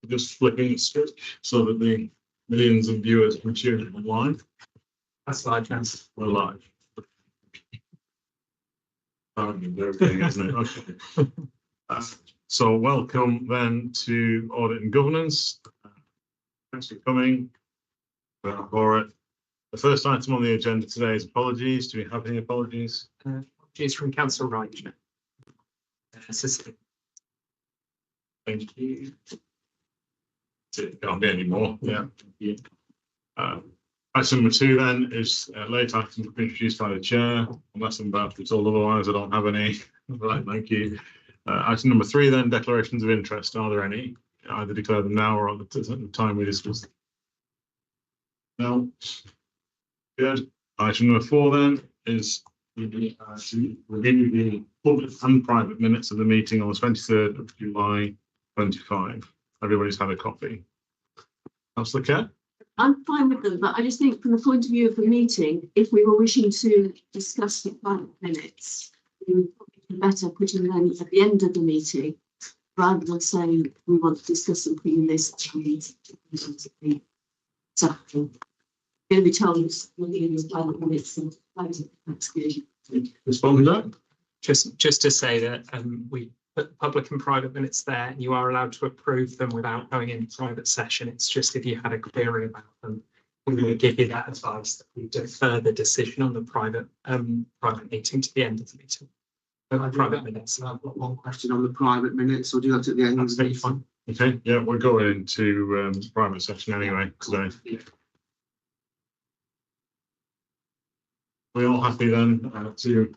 just flicking the switch so that the millions of viewers can tune in online. That's live now. We're live. Everything, isn't it? Okay. So welcome then to Audit and Governance. Thanks for coming. For it. The first item on the agenda today is apologies. Do we have any apologies? Apologies from Councillor Wright. Assistant. Thank you. It can't be any more. Yeah. Item number 2 then is late item introduced by the chair. Unless I'm about to be told otherwise, I don't have any. Right, thank you. Item number 3 then, declarations of interest. Are there any? Either declare them now or at the time we discuss them. No. Good. Item number 4 then is to review the public and private minutes of the meeting on the 23rd of July 25. Everybody's had a copy. Councillor Kerr? I'm fine with them, but I just think from the point of view of the meeting, if we were wishing to discuss the private minutes, it would probably be better putting them at the end of the meeting rather than saying we want to discuss something in this. So, going to be told looking in the private minutes and that's good. Respond to that? Just to say that we put public and private minutes there, and you are allowed to approve them without going into private session. It's just if you had a query about them, we would give you that advice that we defer the decision on the private meeting to the end of the meeting. Private minutes. I've got one question on the private minutes. We'll do that at the end. That's really fun. Okay, yeah, we're going into private session anyway today. Yeah. We all happy then to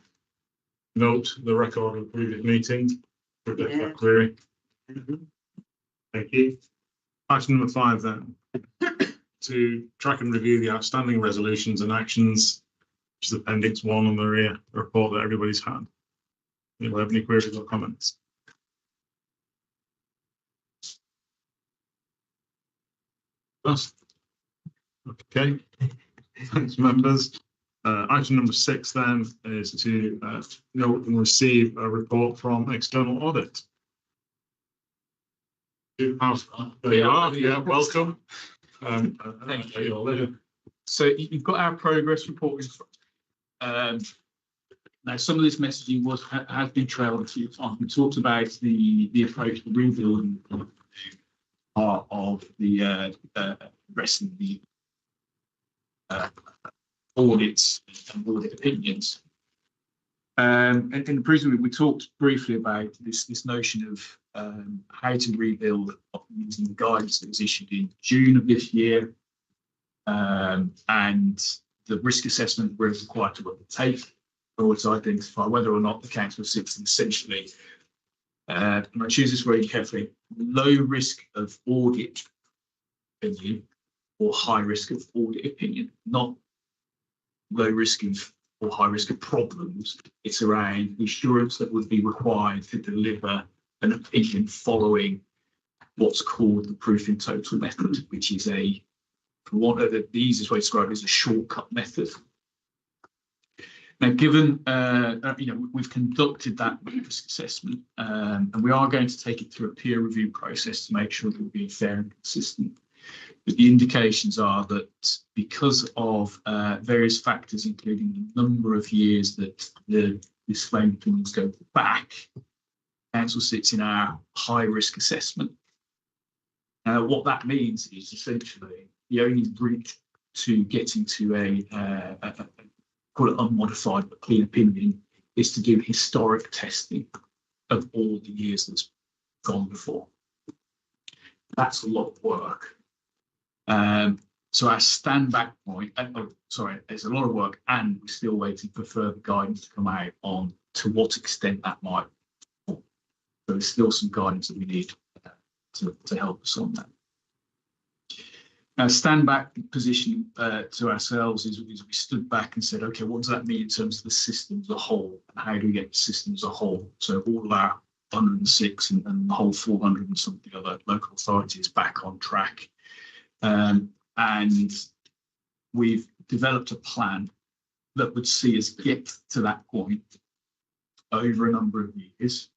note the record of the previous meeting? That query. Thank you. Item number 5 then. To track and review the outstanding resolutions and actions, which is Appendix 1 on the report that everybody's had. Anyone have any queries or comments? Yes. Okay. Thanks, members. Item number 6 then is to note and receive a report from external audit. There you are. Yeah, welcome. Thank you. So you've got our progress report. Now, some of this messaging has been trailed a few times. We talked about the approach to rebuilding part of the rest of the audits and audit opinions. And in the previous we talked briefly about this notion of how to rebuild using the guidance that was issued in June of this year, and the risk assessment we're required to undertake in order to identify whether or not the council sits in essentially, and I choose this very carefully, low risk of audit opinion or high risk of audit opinion, not low risk of or high risk of problems. It's around the assurance that would be required to deliver an opinion following what's called the proof in total method, which is one of the easiest way to describe it is a shortcut method. Now, given we've conducted that risk assessment, and we are going to take it through a peer review process to make sure that we're being fair and consistent. But the indications are that because of various factors, including the number of years that the disclaimed opinions go back, council sits in our high risk assessment. What that means is essentially the only route to getting to a call it unmodified but clean opinion is to do historic testing of all the years that's gone before. That's a lot of work. So our stand back point, there's a lot of work, and we're still waiting for further guidance to come out on to what extent that might. So there's still some guidance that we need to help us on that. Now, stand back position to ourselves is we stood back and said, okay, what does that mean in terms of the system as a whole, and how do we get the system as a whole? So all our 106 and the whole 400 and something other local authorities back on track. And we've developed a plan that would see us get to that point over a number of years.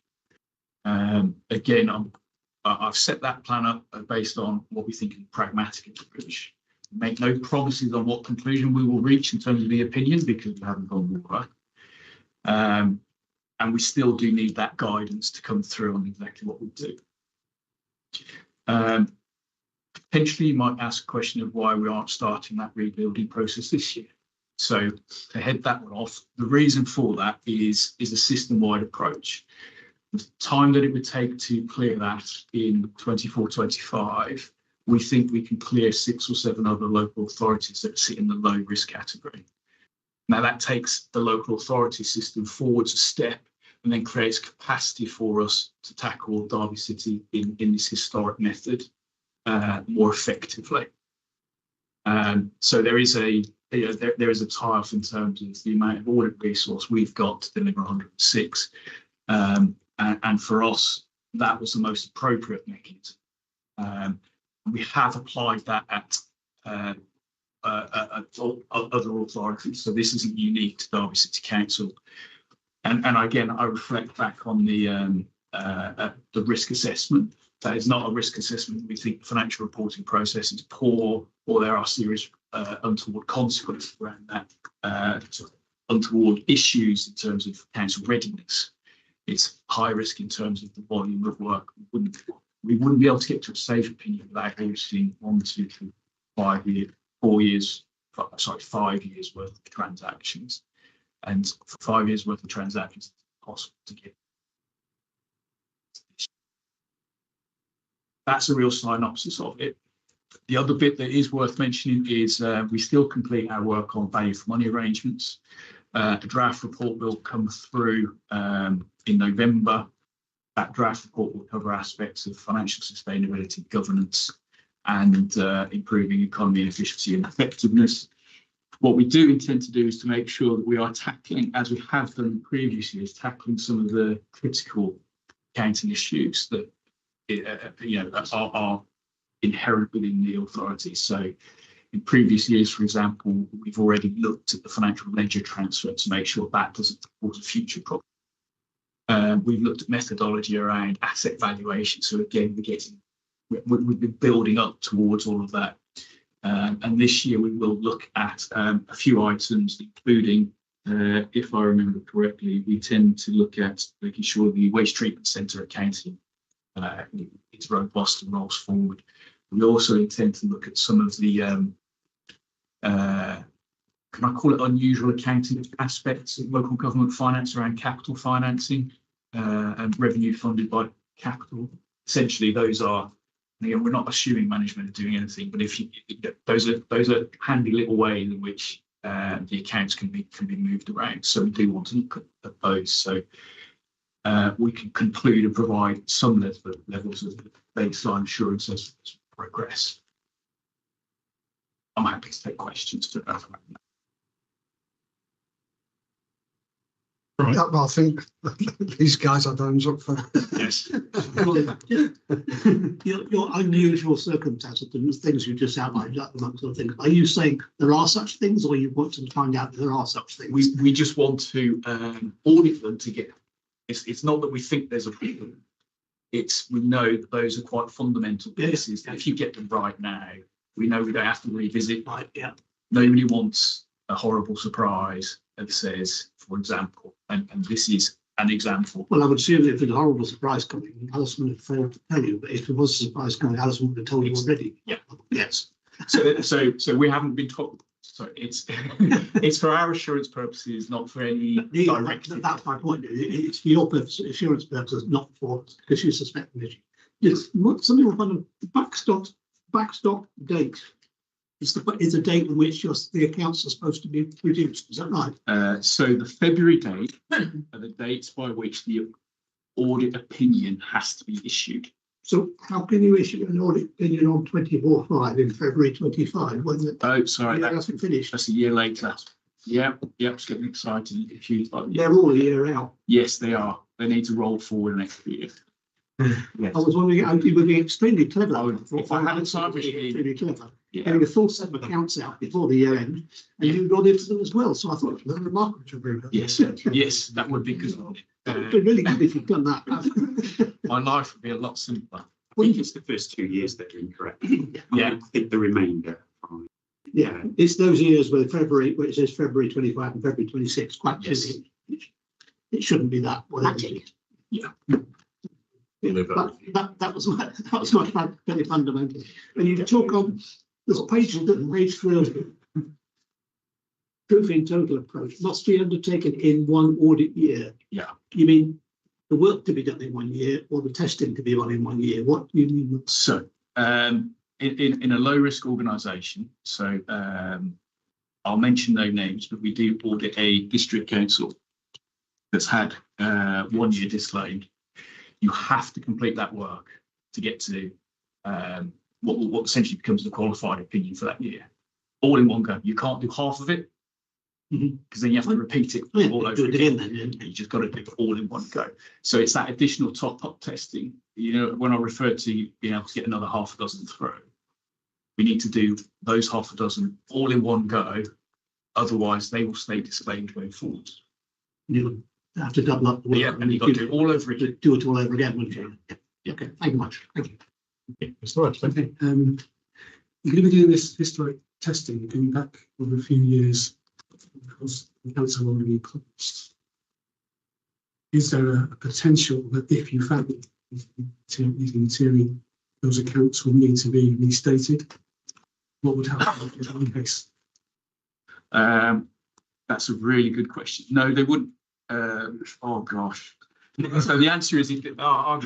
Again, I've set that plan up based on what we think is a pragmatic approach. Make no promises on what conclusion we will reach in terms of the opinion because we haven't gone all right. And we still do need that guidance to come through on exactly what we do. Potentially, you might ask a question of why we aren't starting that rebuilding process this year. So to head that one off, the reason for that is a system-wide approach. The time that it would take to clear that in 24-25, we think we can clear 6 or 7 other local authorities that sit in the low risk category. Now that takes the local authority system forwards a step and then creates capacity for us to tackle Derby City in this historic method more effectively. So there is a there is a tie-off in terms of the amount of audit resource we've got to deliver 106. And for us, that was the most appropriate mechanism. We have applied that at other authorities, so this isn't unique to Derby City Council. And again, I reflect back on the risk assessment. That is not a risk assessment. We think the financial reporting process is poor, or there are serious untoward consequences around that, untoward issues in terms of council readiness. It's high risk in terms of the volume of work. We wouldn't be able to get to a safe opinion without auditing 5 years worth of transactions. And for 5 years worth of transactions, it's possible to get. That's a real synopsis of it. The other bit that is worth mentioning is we still complete our work on value for money arrangements. A draft report will come through in November. That draft report will cover aspects of financial sustainability, governance, and improving economy and efficiency and effectiveness. What we do intend to do is to make sure that we are tackling, as we have done in previous years, tackling some of the critical accounting issues that are inherent within the authority. So in previous years, for example, we've already looked at the financial ledger transfer to make sure that doesn't cause a future problem. We've looked at methodology around asset valuation. So again, we've been building up towards all of that. And this year we will look at a few items, including, if I remember correctly, we tend to look at making sure the waste treatment centre accounting is robust and rolls forward. We also intend to look at some of the, can I call it unusual accounting aspects of local government finance around capital financing and revenue funded by capital. Essentially, those are, and again, we're not assuming management are doing anything, but if you, those are handy little ways in which the accounts can be moved around. So we do want to look at those. So we can conclude and provide some levels of baseline assurance as we progress. I'm happy to take questions to that. Right. Yeah, well, I think these guys are thumbs up for. Yes. Your unusual circumstances, the things you just outlined, that sort of thing. Are you saying there are such things, or you want to find out that there are such things? We just want to audit them to get. It's not that we think there's a problem. It's we know that those are quite fundamental pieces. Yeah. If you get them right now, we know we don't have to revisit. Right. Yeah. Nobody wants a horrible surprise that says, for example, and this is an example. Well, I would assume if there's a horrible surprise coming, Alison would have failed to tell you. But if there was a surprise coming, Alison would have told you already. Yeah. Yes. So we haven't been told. So it's it's for our assurance purposes, not for any direct. That's my point. It's for your purpose, assurance purposes, not for because you suspect an issue. Yes. Something on the backstop date. Is a date on which the accounts are supposed to be produced. Is that right? So the February date are the dates by which the audit opinion has to be issued. So how can you issue an audit opinion on 24/5 in February 25 when the sorry, year hasn't finished? That's a year later. Yeah, it's getting excited and confused. They're all a year out. Yes, they are. They need to roll forward next year. Yes. I was wondering, you would be extremely clever. If I had a time machine, extremely clever. yeah. Getting a full set of accounts out before the year end, and you'd audit them as well. So I thought it was a remarkable to bring. Yes, yes, that would be good. It'd be really good if you'd done that. My life would be a lot simpler. I think it's the first 2 years that are incorrect. I think the remainder are fine. Yeah, it's those years where February, where it says February 25 and February 26, quite clearly. It shouldn't be that. Magic. Yeah. That was my very fundamental. And you talk on there's a page 30. Proof in total approach must be undertaken in one audit year. Yeah. You mean the work to be done in 1 year or the testing to be done in 1 year? What do you mean? So, in a low risk organisation, so I'll mention no names, but we do audit a district council that's had 1 year disclaimed. You have to complete that work to get to what essentially becomes the qualified opinion for that year, all in one go. You can't do half of it because then you have to repeat it all over again. You just got to do it all in one go. So it's that additional top-up testing. You know, when I refer to being able to get another half a dozen through, we need to do those half a dozen all in one go. Otherwise, they will stay disclaimed going forward. You have to double up the work. Yeah, and you've got to do it all over again. Do it all over again, wouldn't you? Yeah. Okay, thank you much. Thank you. It's all right. Okay, you're going to be doing this historic testing going back over a few years because the accounts have already been published. Is there a potential that if you found anything material, those accounts would need to be restated? What would happen in that case? That's a really good question. No, they wouldn't. Oh gosh. So the answer is, our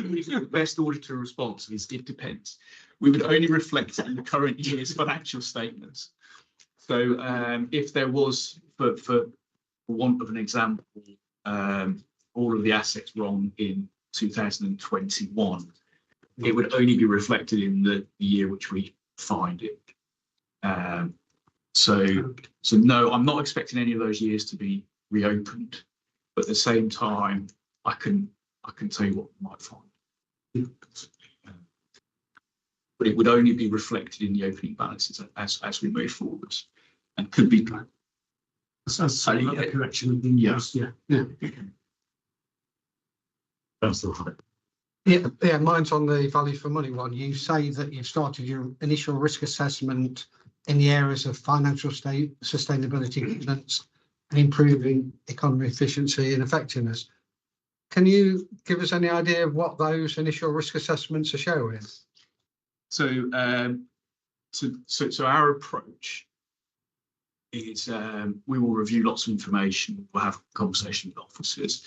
best auditor response is it depends. We would only reflect in the current year's financial statements. So if there was, for want of an example, all of the assets wrong in 2021, it would only be reflected in the year which we find it. So no, I'm not expecting any of those years to be reopened, but at the same time, I can tell you what we might find. But it would only be reflected in the opening balances as we move forwards, and could be. That's a correction. Yes. Yeah. That's all right. Yeah, mine's on the value for money one. You say that you've started your initial risk assessment in the areas of financial state, sustainability, governance, and improving economy efficiency and effectiveness. Can you give us any idea of what those initial risk assessments are showing? So our approach is we will review lots of information. We'll have conversation with officers.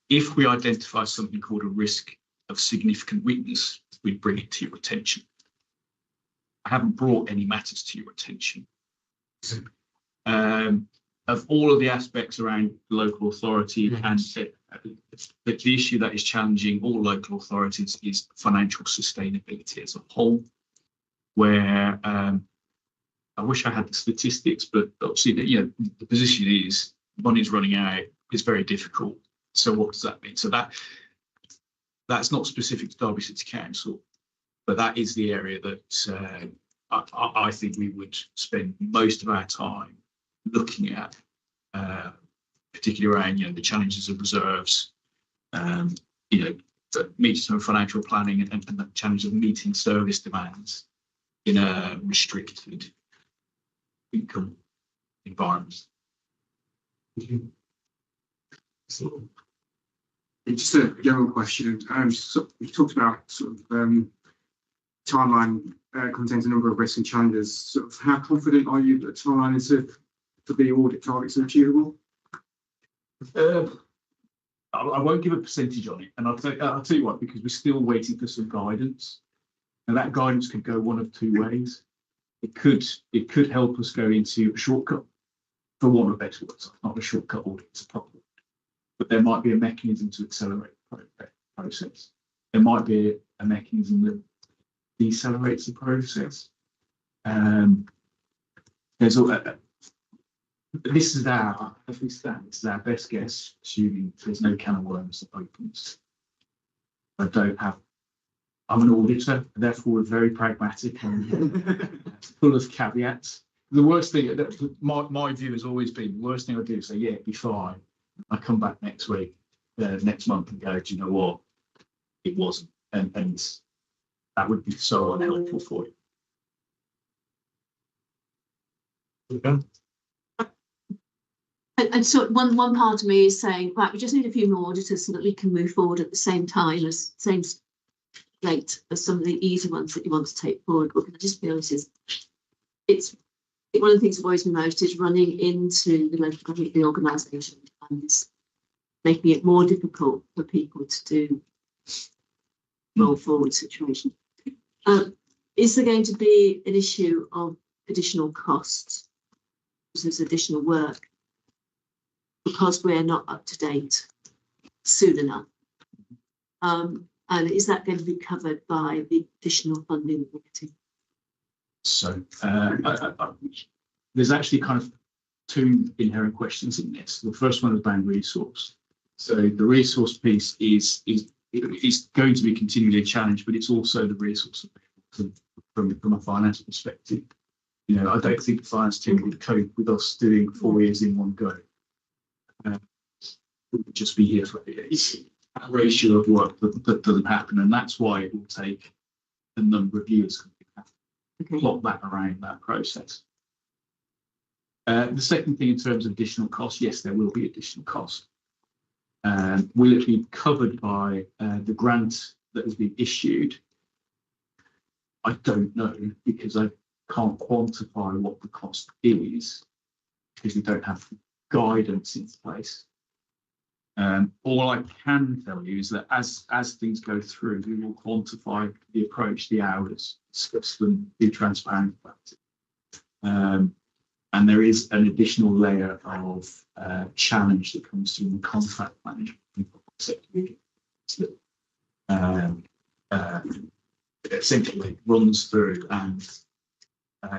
If we identify something called a risk of significant weakness, we bring it to your attention. I haven't brought any matters to your attention. Of all of the aspects around local authority, and the issue that is challenging all local authorities is financial sustainability as a whole, where I wish I had the statistics, but obviously the position is money's running out, it's very difficult. So what does that mean? So that's not specific to Derby City Council, but that is the area that I think we would spend most of our time looking at, particularly around the challenges of reserves, the medium-term financial planning, and the challenge of meeting service demands in a restricted income environment. Just a general question. You talked about timeline contains a number of risks and challenges. How confident are you that the timeline is for the audit targets are achievable? I won't give a percentage on it, and I'll tell you what, because we're still waiting for some guidance, and that guidance could go one of two ways. It could help us go into a shortcut, for want of better words. Not a shortcut audit, it's a problem. But there might be a mechanism to accelerate the process. There might be a mechanism that decelerates the process. This is our best guess, assuming there's no can of worms that opens. I'm an auditor, therefore we're very pragmatic and full of caveats. The worst thing, my view has always been, the worst thing I do is say, yeah, it'd be fine. I come back next week, next month, and go, do you know what? It wasn't. And that would be so unhelpful for you. Okay. And so one part of me is saying, right, we just need a few more auditors so that we can move forward at the same time as same rate as some of the easy ones that you want to take forward. But I just feel it's one of the things that worries me most is running into the local government reorganisation and making it more difficult for people to do roll forward situation. Is there going to be an issue of additional costs? Because there's additional work because we're not up to date soon enough. And is that going to be covered by the additional funding that we're getting? So there's actually kind of two inherent questions in this. The first one is around resource. So the resource piece is going to be continually a challenge, but it's also the resource from a finance perspective. You know, I don't think the finance team would cope with us doing 4 years in one go. We would just be here for a ratio of work that doesn't happen, and that's why it will take a number of years to plot that around that process. The second thing in terms of additional costs, yes, there will be additional costs. Will it be covered by the grant that has been issued? I don't know, because I can't quantify what the cost is because we don't have guidance in place. All I can tell you is that as things go through, we will quantify the approach, the hours, discuss them, be transparent about it. And there is an additional layer of challenge that comes through the contract management essentially runs through, and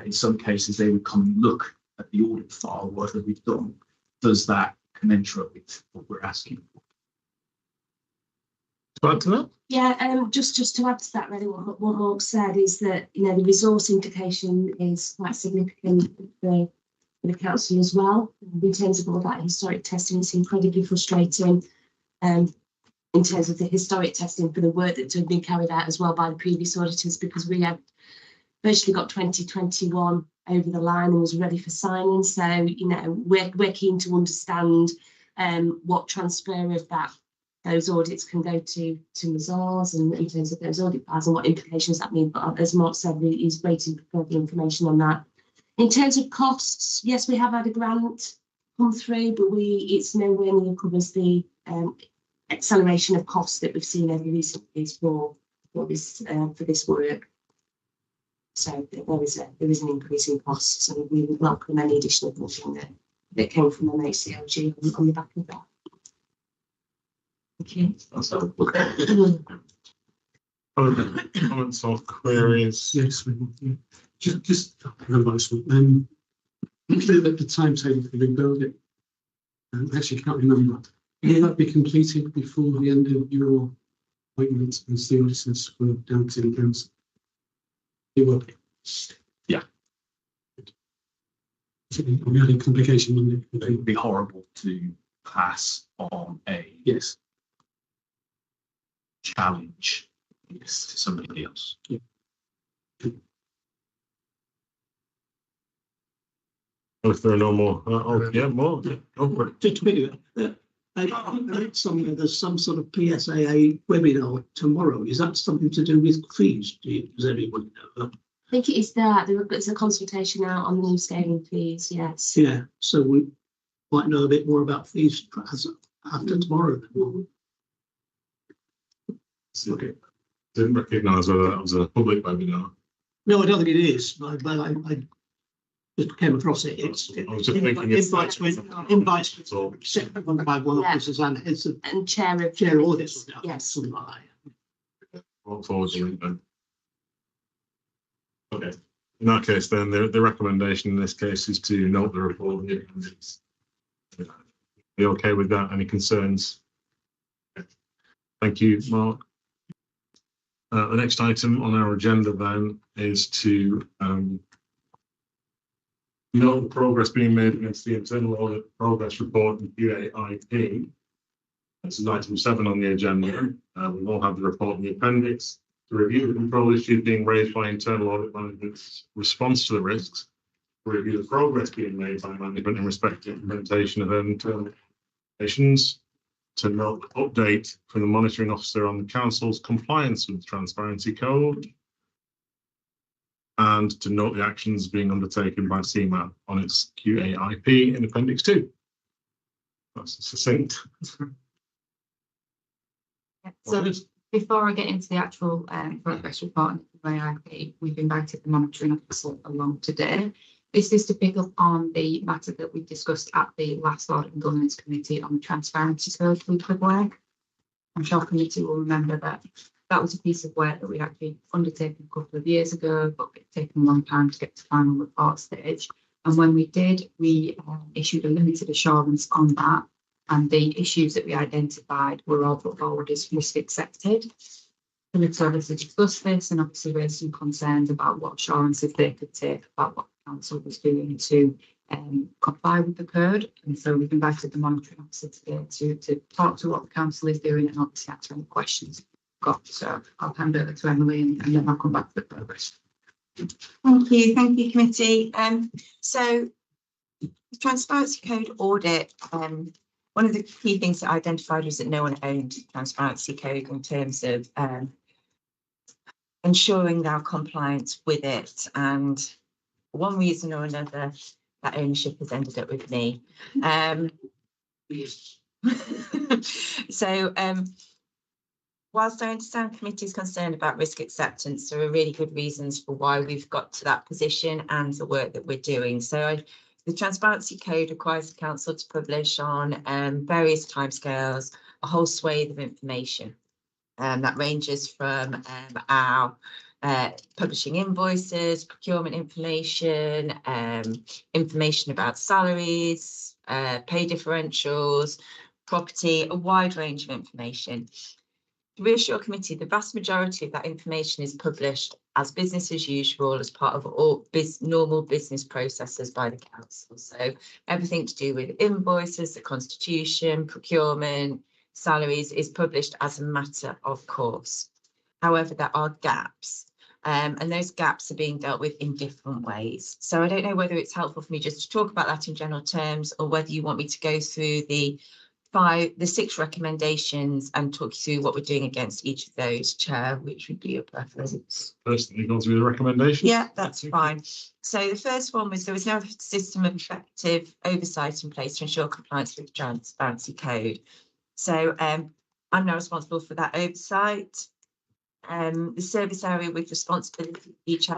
in some cases they would come and look at the audit file, what have we done? Does that commensurate with what we're asking for? To add to that? Yeah, just to add to that, really, what Mark said is that, you know, the resource implication is quite significant for the council as well. In terms of all that historic testing, it's incredibly frustrating. In terms of the historic testing for the work that had been carried out as well by the previous auditors, because we had virtually got 2021 over the line and was ready for signing. So, you know, we're keen to understand what transfer of those audits can go to Mazars, and in terms of those audit files and what implications that mean. But as Mark said, he's waiting for further information on that. In terms of costs, yes, we have had a grant come through, but it's nowhere near covers the acceleration of costs that we've seen over recent years for this work. So there is an increase in costs, and we would welcome any additional funding that came from MHCLG on the back of that. Okay. Other comments or queries? Yes, we will. Yeah. Just looking at the timetable for rebuilding, actually can't remember. Will that be completed before the end of your appointment as the auditors for Downton Council? It will be. Yeah. We had a complication, wouldn't it? It would be horrible to pass on a challenge to somebody else. Yeah. If there are no more, more. Over. Just a minute. There's some sort of PSAA webinar tomorrow. Is that something to do with fees? Does anybody know that? I think it is that. There's a consultation out on the new scaling fees, yes. Yeah, so we might know a bit more about fees after tomorrow. Okay. Didn't recognise whether that was a public webinar. No, I don't think it is. I just came across it. I was just thinking Invites accepted by one officers and heads of And chair audits. Yes. Something like that. Look forward to it then. Okay. In that case, then the recommendation in this case is to note the report. Be okay with that? Any concerns? Okay. Thank you, Mark. The next item on our agenda then is to note the progress being made against the internal audit progress report and QAIP. This is item 7 on the agenda. We've all had the report in the appendix. to review the control issues being raised by internal audit management's response to the risks, to review the progress being made by management in respect to implementation of internal regulations, to note update from the monitoring officer on the council's compliance with the transparency code, and to note the actions being undertaken by CMAP on its QAIP in Appendix 2. That's succinct. So before I get into the actual progress report and the QAIP, we've invited the monitoring officer along today. This is to pick up on the matter that we discussed at the last Audit and Governance Committee on the transparency code for the work. I'm sure committee will remember that that was a piece of work that we actually undertaken a couple of years ago, but it's taken a long time to get to final report stage. And when we did, we issued a limited assurance on that, and the issues that we identified were all put forward as risk accepted. The limited service discussed this and obviously raised some concerns about what assurances they could take about what the council was doing to comply with the code. And so we've invited the monitoring officer today to talk to what the council is doing and obviously answer any questions we've got. So I'll hand over to Emily and then I'll come back to the progress. Thank you, committee. So the transparency code audit, one of the key things that I identified was that no one owned the transparency code in terms of ensuring our compliance with it. And for one reason or another, that ownership has ended up with me. So whilst I understand committee's concerned about risk acceptance, there are really good reasons for why we've got to that position and the work that we're doing. So the transparency code requires the council to publish on various timescales a whole swathe of information. That ranges from our publishing invoices, procurement information, information about salaries, pay differentials, property, a wide range of information. To reassure committee, the vast majority of that information is published as business as usual as part of all normal business processes by the council. So everything to do with invoices, the constitution, procurement, salaries is published as a matter of course. However, there are gaps. And those gaps are being dealt with in different ways. So I don't know whether it's helpful for me just to talk about that in general terms, or whether you want me to go through the 6 recommendations and talk you through what we're doing against each of those, Chair, which would be your preference. Personally, gone through the recommendations. Yeah, that's fine. So the first one was there was no system of effective oversight in place to ensure compliance with the transparency code. So I'm now responsible for that oversight. The service area with responsibility for each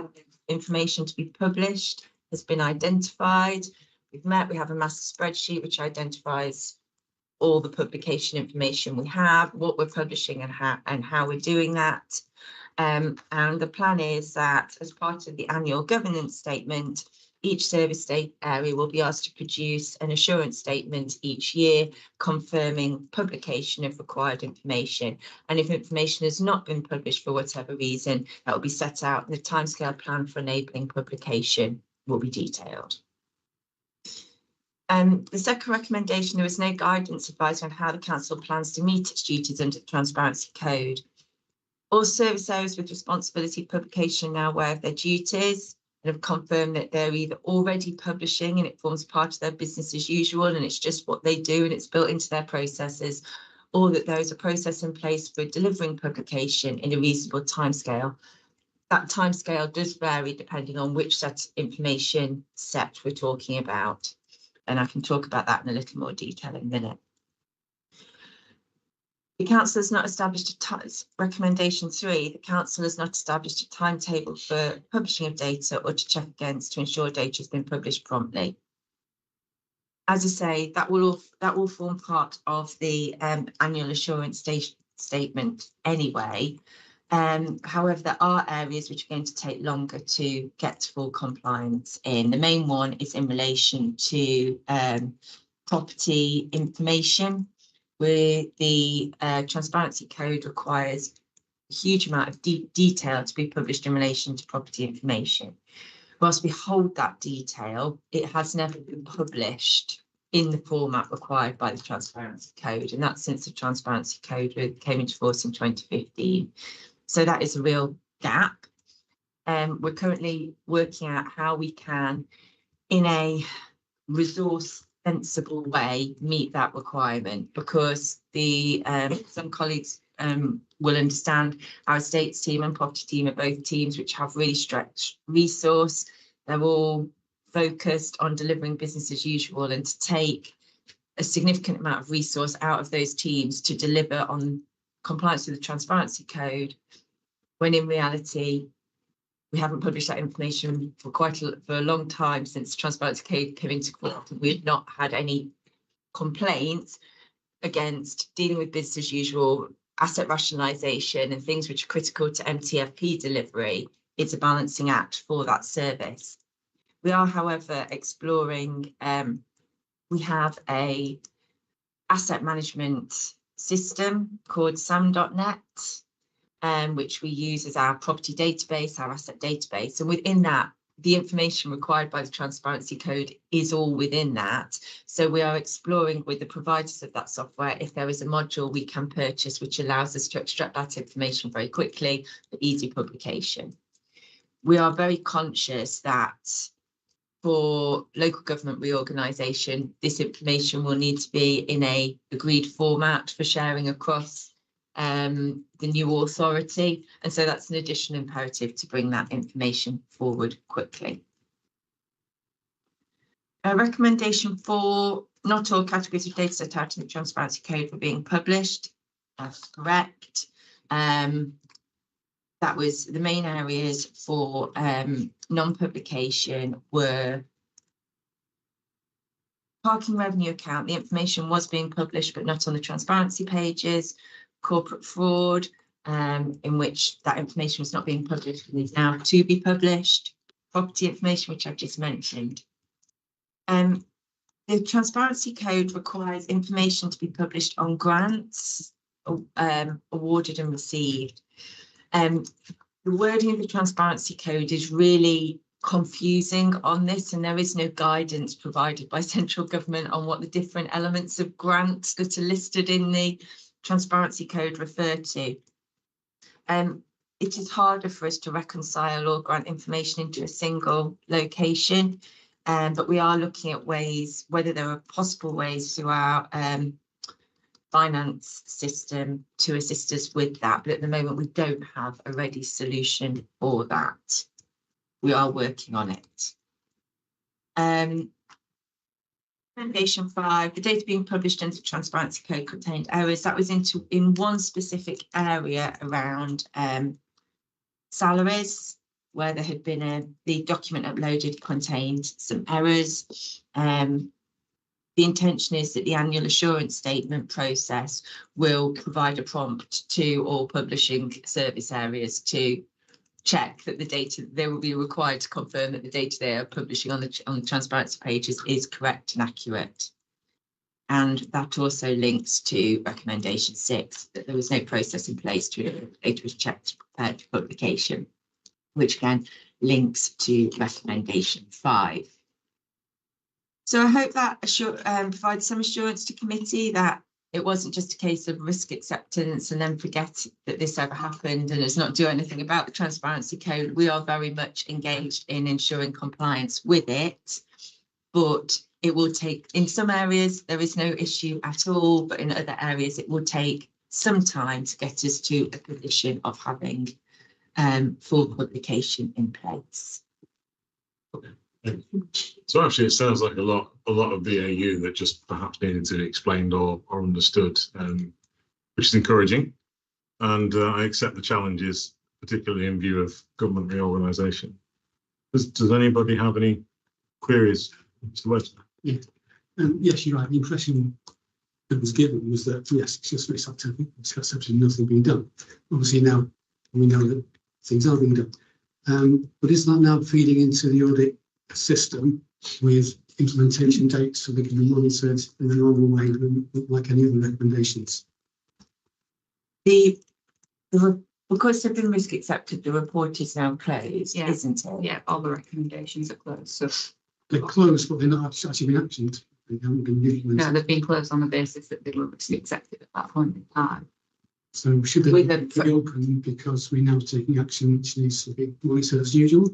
information to be published has been identified. We have a master spreadsheet which identifies all the publication information we have, what we're publishing and how we're doing that. And the plan is that as part of the annual governance statement, each service area will be asked to produce an assurance statement each year confirming publication of required information. And if information has not been published for whatever reason, that will be set out and the timescale plan for enabling publication will be detailed. The second recommendation, there is no guidance advice on how the council plans to meet its duties under the transparency code. All service areas with responsibility publication are now aware of their duties and have confirmed that they're either already publishing and it forms part of their business as usual and it's just what they do and it's built into their processes, or that there is a process in place for delivering publication in a reasonable timescale. That timescale does vary depending on which set of information set we're talking about. And I can talk about that in a little more detail in a minute. The council has not established recommendation 3. The council has not established a timetable for publishing of data or to check against to ensure data has been published promptly. As I say, that will form part of the annual assurance statement anyway. However, there are areas which are going to take longer to get to full compliance in. The main one is in relation to property information, where the transparency code requires a huge amount of detail to be published in relation to property information. Whilst we hold that detail, it has never been published in the format required by the transparency code, and that's since the transparency code came into force in 2015. So that is a real gap. We're currently working out how we can, in a resource sensible way, meet that requirement, because the some colleagues will understand our estates team and property team are both teams which have really stretched resource. They're all focused on delivering business as usual, and to take a significant amount of resource out of those teams to deliver on compliance with the transparency code, when in reality we haven't published that information for for a long time since the transparency code came into court, and we've not had any complaints against dealing with business as usual, asset rationalisation and things which are critical to MTFP delivery. It's a balancing act for that service. We are, however, exploring, we have a asset management system called sam.net, which we use as our property database, our asset database. And within that, the information required by the transparency code is all within that. So we are exploring with the providers of that software if there is a module we can purchase which allows us to extract that information very quickly for easy publication. We are very conscious that for local government reorganisation, this information will need to be in a agreed format for sharing across the new authority, and so that's an additional imperative to bring that information forward quickly. Recommendation 4, not all categories of data set out in the transparency code were being published. That's correct. That was the main areas for non-publication were parking revenue account. The information was being published but not on the transparency pages. Corporate fraud, in which that information was not being published and is now to be published. Property information, which I've just mentioned. The transparency code requires information to be published on grants awarded and received. The wording of the transparency code is really confusing on this, and there is no guidance provided by central government on what the different elements of grants that are listed in the transparency code refer to. It is harder for us to reconcile all grant information into a single location, but we are looking at ways, whether there are possible ways through our finance system to assist us with that. But at the moment, we don't have a ready solution for that. We are working on it. Recommendation 5, the data being published into the transparency code contained errors. That was in one specific area around salaries, where there had been the document uploaded contained some errors. The intention is that the annual assurance statement process will provide a prompt to all publishing service areas to check that the data, they will be required to confirm that the data they are publishing on the transparency pages is correct and accurate. And that also links to recommendation 6, that there was no process in place to ensure the data was checked prepared for publication, which again links to recommendation 5. So I hope that provides some assurance to committee that it wasn't just a case of risk acceptance and then forget that this ever happened and let's not do anything about the transparency code. We are very much engaged in ensuring compliance with it, but it will take, in some areas there is no issue at all, but in other areas it will take some time to get us to a position of having full publication in place. So actually, it sounds like a lot of BAU that just perhaps needed to be explained or understood, which is encouraging. And I accept the challenges, particularly in view of government reorganisation. Does anybody have any queries, Mr. West? Yeah. Yes, you're right. The impression that was given was that, yes, it's just very scientific. It's got absolutely nothing being done. Obviously, now we know that things are being done. But is that now feeding into the audit system with implementation dates so they can be monitored in a normal way, like any other recommendations? Because they've been risk accepted, the report is now closed, Yeah. isn't it? Yeah, all the recommendations are closed. So They're closed, but they're not actually been actioned. They haven't been implemented. no, they've been closed on the basis that they were risk accepted at that point in time. So should they With be open because we're now taking action which needs to be monitored as usual?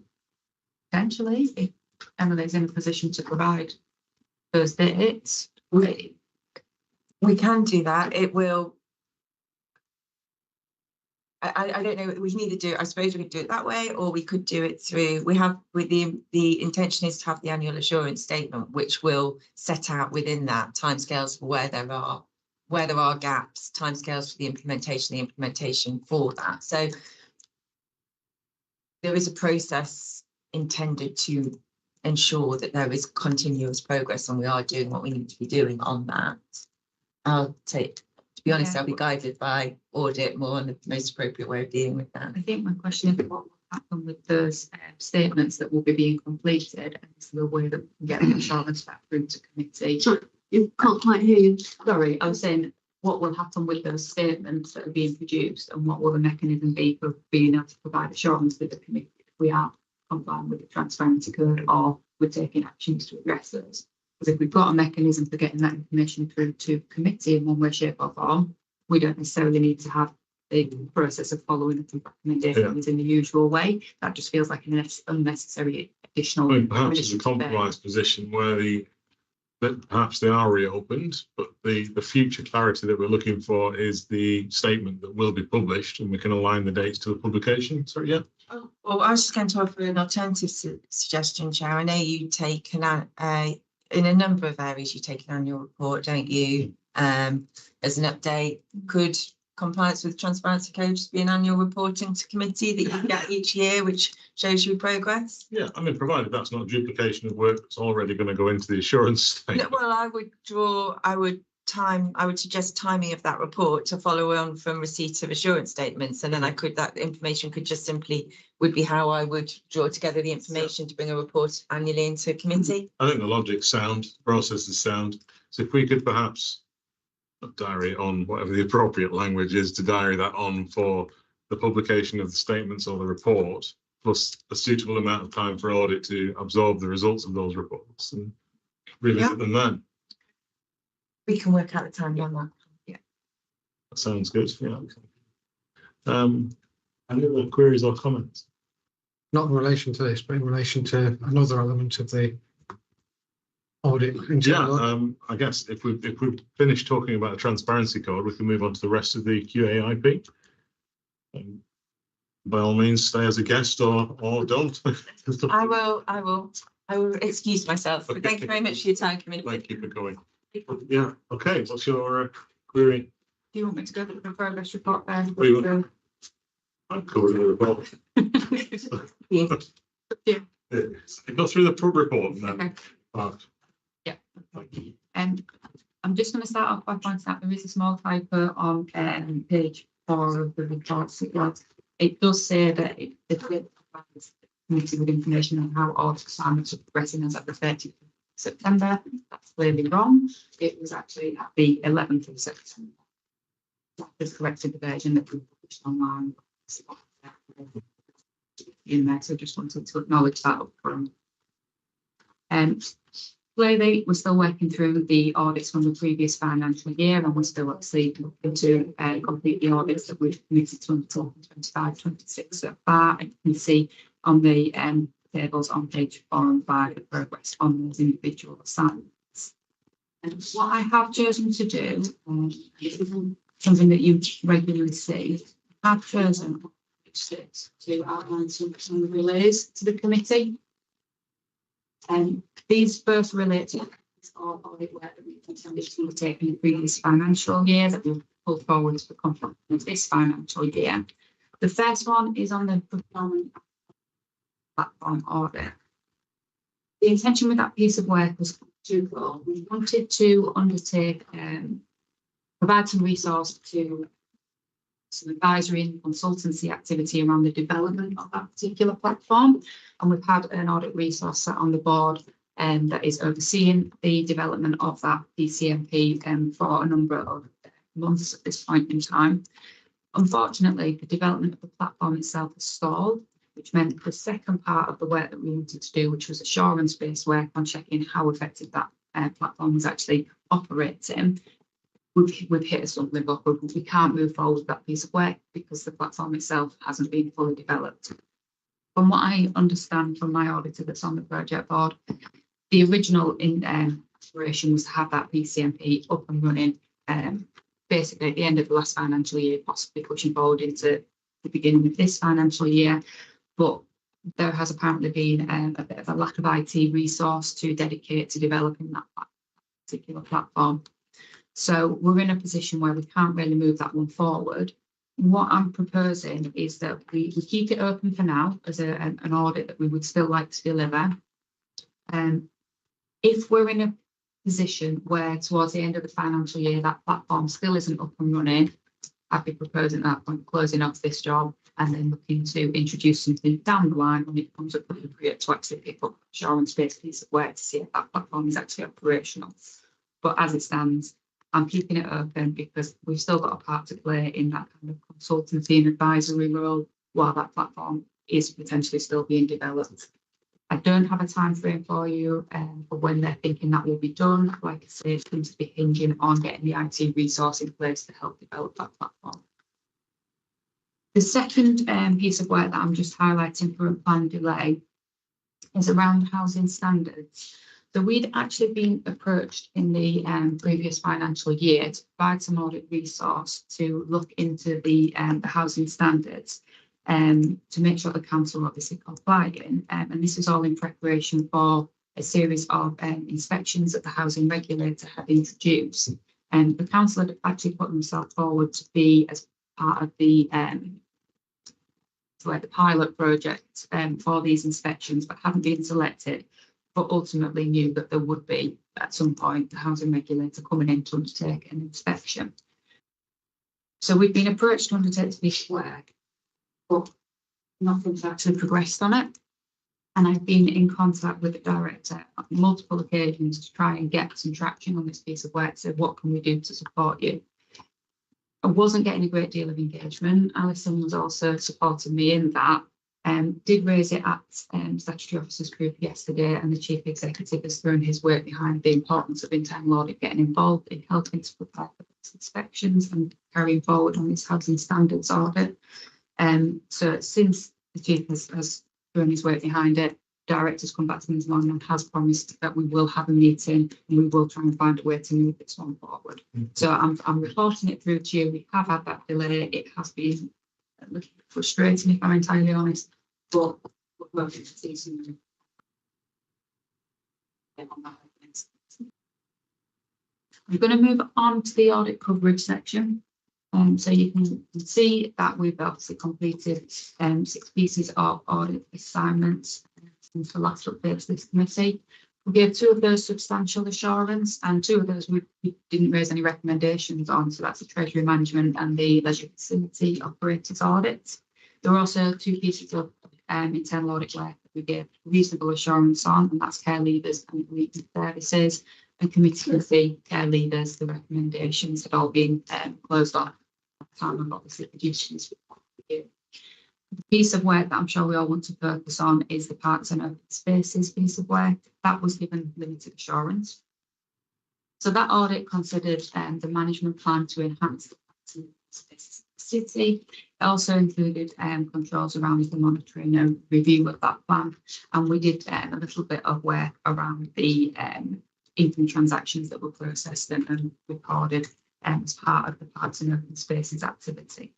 Potentially, if Emily's in a position to provide those dates, We can do that. It will. I don't know. We can either do it. I suppose we could do it that way, or we could do it through. We have with the intention is to have the annual assurance statement, which will set out within that timescales for where there are gaps, timescales for the implementation for that. So there is a process intended to ensure that there is continuous progress and we are doing what we need to be doing on that. To be honest, Yeah. I'll be guided by audit more on the most appropriate way of dealing with that. I think my question is what will happen with those statements that will be being completed, and is there a way that we can get the assurance back through to committee? Sorry, you can't quite hear you. Sorry, I was saying what will happen with those statements that are being produced, and what will the mechanism be for being able to provide assurance with the committee if we are complying with the transparency code or we're taking actions to address those? Because if we've got a mechanism for getting that information through to committee in one way, shape or form, we don't necessarily need to have the process of following up recommendations in the usual way. That just feels like an unnecessary additional. I mean, perhaps it's a compromise position where that perhaps they are reopened, but the future clarity that we're looking for is the statement that will be published, and we can align the dates to the publication. So yeah. Oh, well, I was just going to offer an alternative suggestion, Chair. I know you take in a number of areas, you take an annual report, don't you? As an update, could compliance with transparency code just be an annual reporting to committee that you get each year, which shows you progress? Yeah, I mean, provided that's not duplication of work that's already going to go into the assurance statement. No, well, I would suggest timing of that report to follow on from receipt of assurance statements, and then that information could just simply would be how I would draw together the information to bring a report annually into committee. I think the logic's sound, the process is sound. So if we could perhaps diary on whatever the appropriate language is to diary that on for the publication of the statements or the report, plus a suitable amount of time for audit to absorb the results of those reports and revisit them then. We can work out the time on that. Yeah. That sounds good. Yeah. Any other queries or comments? Not in relation to this, but in relation to another element of the audit. I guess if we finish talking about the transparency code, we can move on to the rest of the QAIP. By all means, stay as a guest or don't. I will excuse myself. But thank you very much for your time, committee. Thank you for going. Yeah. Okay. What's your query? Do you want me to go through the progress report then? I'm covered in the report. Yeah. Go through the report then. Okay. Yeah. I'm just going to start off by pointing out there is a small typo on page 4 of the report. It does say that the committee with information on how audit assignments are progressing as at the 30th of September. That's clearly wrong. It was actually at the 11th of September. That is corrected the version that we published online. In there, so just wanted to acknowledge that up front. Clearly, we're still working through the audits from the previous financial year, and we're still obviously looking to complete the audits that we've committed to until 25-26 so far. And you can see on the tables on page 4 and 5 the progress on those individual assignments. And what I have chosen to do, something that you regularly see, I've chosen to outline some relays to the committee. And these both relate to all audit work that we've intended to undertake in the previous financial year that we've pulled forward to the completion of this financial year. The first one is on the procurement platform audit. The intention with that piece of work was twofold. We wanted to undertake, provide some resource to some advisory and consultancy activity around the development of that particular platform. And we've had an audit resource set on the board that is overseeing the development of that PCMP for a number of months at this point in time. Unfortunately, the development of the platform itself has stalled, which meant the second part of the work that we wanted to do, which was assurance-based work on checking how effective that platform was actually operating, we've hit a stumbling block. We can't move forward with that piece of work because the platform itself hasn't been fully developed. From what I understand from my auditor that's on the project board, the original aspiration was to have that PCMP up and running basically at the end of the last financial year, possibly pushing forward into the beginning of this financial year. But there has apparently been a bit of a lack of IT resource to dedicate to developing that particular platform. So we're in a position where we can't really move that one forward. What I'm proposing is that we keep it open for now as an audit that we would still like to deliver. If we're in a position where towards the end of the financial year that platform still isn't up and running, I'd be proposing at that point closing off this job and then looking to introduce something down the line when it comes appropriate to actually pick up assurance-based piece of work to see if that platform is actually operational. But as it stands, I'm keeping it open because we've still got a part to play in that kind of consultancy and advisory role while that platform is potentially still being developed. I don't have a time frame for you for when they're thinking that will be done. Like I say, it's going to be hinging on getting the IT resource in place to help develop that platform. The second piece of work that I'm just highlighting for a planned delay is around housing standards. So we'd actually been approached in the previous financial year to provide some audit resource to look into the housing standards to make sure the council are obviously complying. And this is all in preparation for a series of inspections that the housing regulator had introduced. And the council had actually put themselves forward to be as part of the pilot project for these inspections, but haven't been selected, but ultimately knew that there would be at some point the housing regulator coming in to undertake an inspection. So we've been approached to undertake this work, but nothing's actually progressed on it. And I've been in contact with the director on multiple occasions to try and get some traction on this piece of work. So what can we do to support you? I wasn't getting a great deal of engagement. Alison was also supporting me in that. Did raise it at Statutory Officers Group yesterday, and the Chief Executive has thrown his weight behind the importance of internal audit getting involved in helping to prepare for these inspections and carrying forward on this housing standards audit. So since the Chief has thrown his weight behind it, Director's come back to me this morning and has promised that we will have a meeting and we will try and find a way to move this one forward. So I'm reporting it through to you. We have had that delay. It has been a little bit frustrating, if I'm entirely honest, but we're working to see some on that. I'm going to move on to the audit coverage section. So you can see that we've obviously completed 6 pieces of audit assignments since the last update to this committee. We gave 2 of those substantial assurance, and 2 of those we didn't raise any recommendations on. So that's the Treasury Management and the Leisure Facility Operators audits. There were also 2 pieces of internal audit work that we gave reasonable assurance on, and that's care leavers and legal services. And committee can see care leavers, the recommendations had all been closed off at the time of obviously producing this report for you. The piece of work that I'm sure we all want to focus on is the Parks and Open Spaces piece of work. That was given limited assurance. So that audit considered the management plan to enhance the spaces of the city. It also included controls around the monitoring and review of that plan. And we did a little bit of work around the income transactions that were processed and recorded as part of the Parks and Open Spaces activity.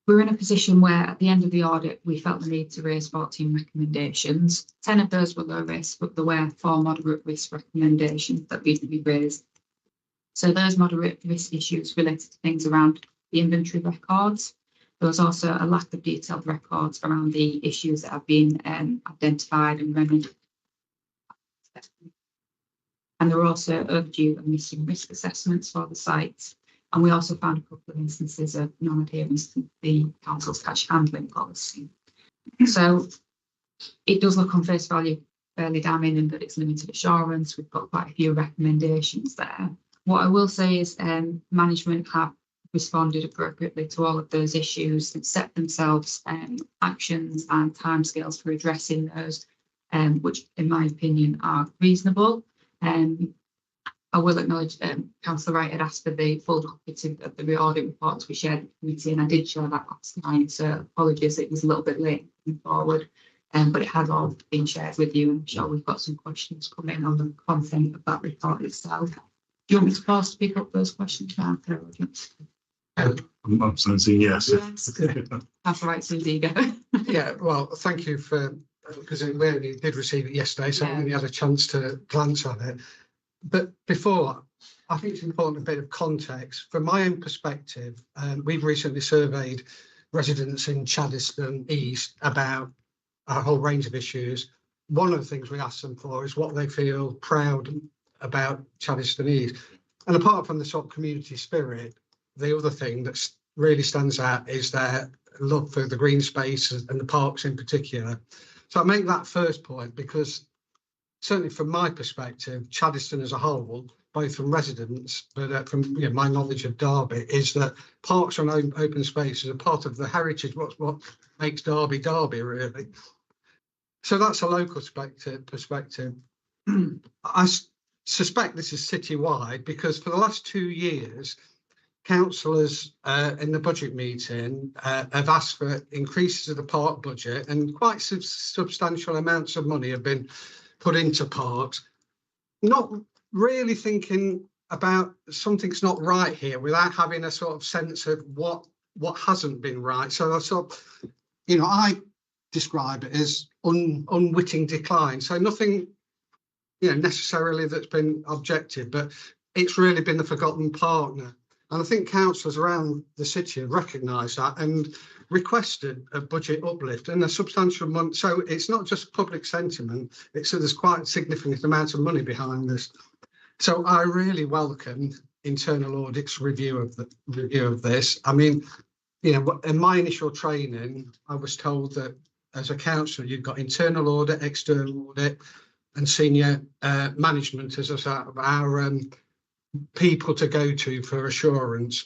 We're in a position where at the end of the audit, we felt the need to raise 14 recommendations. 10 of those were low risk, but there were 4 moderate risk recommendations that needed to be raised. So those moderate risk issues related to things around the inventory records. There was also a lack of detailed records around the issues that have been identified and remedied. And there were also overdue and missing risk assessments for the sites. And we also found a couple of instances of non-adherence to the council's cash handling policy. So it does look on face value fairly damning in that it's limited assurance. We've got quite a few recommendations there. What I will say is management have responded appropriately to all of those issues and set themselves actions and timescales for addressing those, which in my opinion are reasonable. I will acknowledge Councillor Wright had asked for the full copy of the audit report to be shared with the committee, and I did share that last night. So apologies, it was a little bit late coming forward, but it has all been shared with you. And I'm sure we've got some questions coming on the content of that report itself. Do you want me to pause to pick up those questions now? I'm sensing yes. Councillor Wright seems eager. Yeah, well, thank you for, because we only did receive it yesterday, so I only had a chance to glance at it. But before, I think it's important a bit of context. From my own perspective, we've recently surveyed residents in Chaddeston East about a whole range of issues. One of the things we asked them for is what they feel proud about Chaddeston East. And apart from the sort of community spirit, the other thing that really stands out is their love for the green spaces and the parks in particular. So I make that first point because certainly from my perspective, Chaddeston as a whole, both from residents, but from my knowledge of Derby, is that parks and open spaces are part of the heritage, what makes Derby Derby, really. So that's a local perspective. I suspect this is citywide because for the last 2 years, councillors in the budget meeting have asked for increases of the park budget, and quite substantial amounts of money have been put into parks, not really thinking about something's not right here without having a sort of sense of what hasn't been right. So I sort of, I describe it as unwitting decline. So nothing, necessarily that's been objective, but it's really been the forgotten partner. And I think councillors around the city have recognised that and requested a budget uplift and a substantial amount. So it's not just public sentiment, there's quite a significant amount of money behind this. So I really welcome internal audit's review of this. I mean, in my initial training, I was told that as a councillor, you've got internal audit, external audit, and senior management as our people to go to for assurance.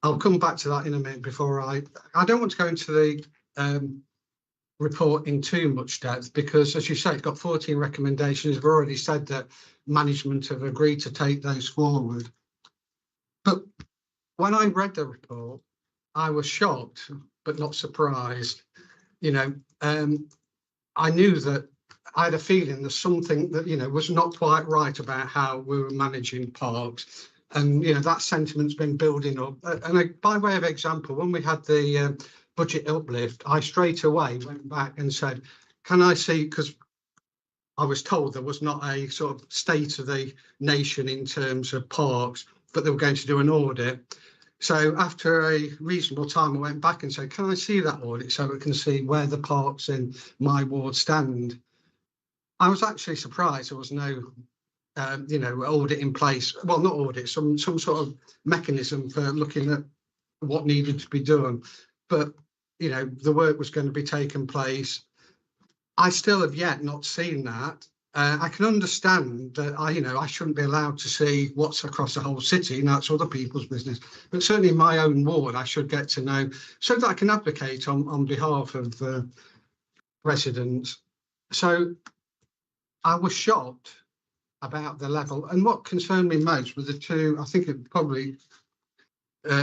I'll come back to that in a minute. Before I don't want to go into the report in too much depth because, as you say, it's got 14 recommendations. We've already said that management have agreed to take those forward. But when I read the report, I was shocked but not surprised. I knew that I had a feeling there's something that was not quite right about how we were managing parks, and that sentiment's been building up. And by way of example, when we had the budget uplift, I straight away went back and said, "Can I see?" Because I was told there was not a sort of state of the nation in terms of parks, but they were going to do an audit. So after a reasonable time, I went back and said, "Can I see that audit so we can see where the parks in my ward stand?" I was actually surprised there was no, audit in place. Well, not audit, some sort of mechanism for looking at what needed to be done. But, the work was going to be taking place. I still have yet not seen that. I can understand that I shouldn't be allowed to see what's across the whole city, and that's other people's business. But certainly in my own ward, I should get to know so that I can advocate on behalf of residents. So I was shocked about the level, and what concerned me most were the two, I think it probably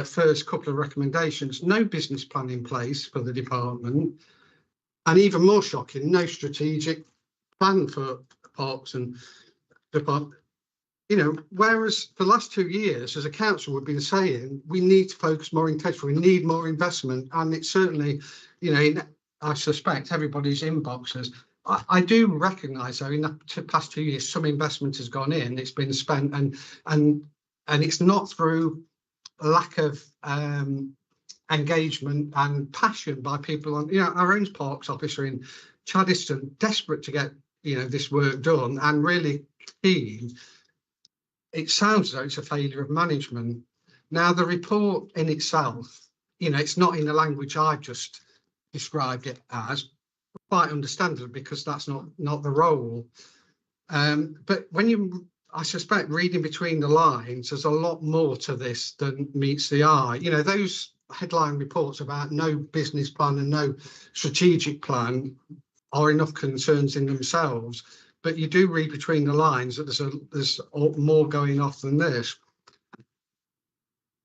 first couple of recommendations: no business plan in place for the department, and even more shocking, no strategic plan for parks and department. Whereas for the last 2 years, as a council, we've been saying we need to focus more intentionally, we need more investment, and it's certainly, I suspect everybody's inboxes. I do recognise, though, in the past 2 years, some investment has gone in, it's been spent, and it's not through lack of engagement and passion by people on, our own parks officer in Chaddeston, desperate to get, this work done and really keen. It sounds as though it's a failure of management. Now, the report in itself, it's not in the language I've just described it as, quite understandable because that's not the role. But when I suspect reading between the lines, there's a lot more to this than meets the eye. Those headline reports about no business plan and no strategic plan are enough concerns in themselves. but you do read between the lines that there's more going off than this.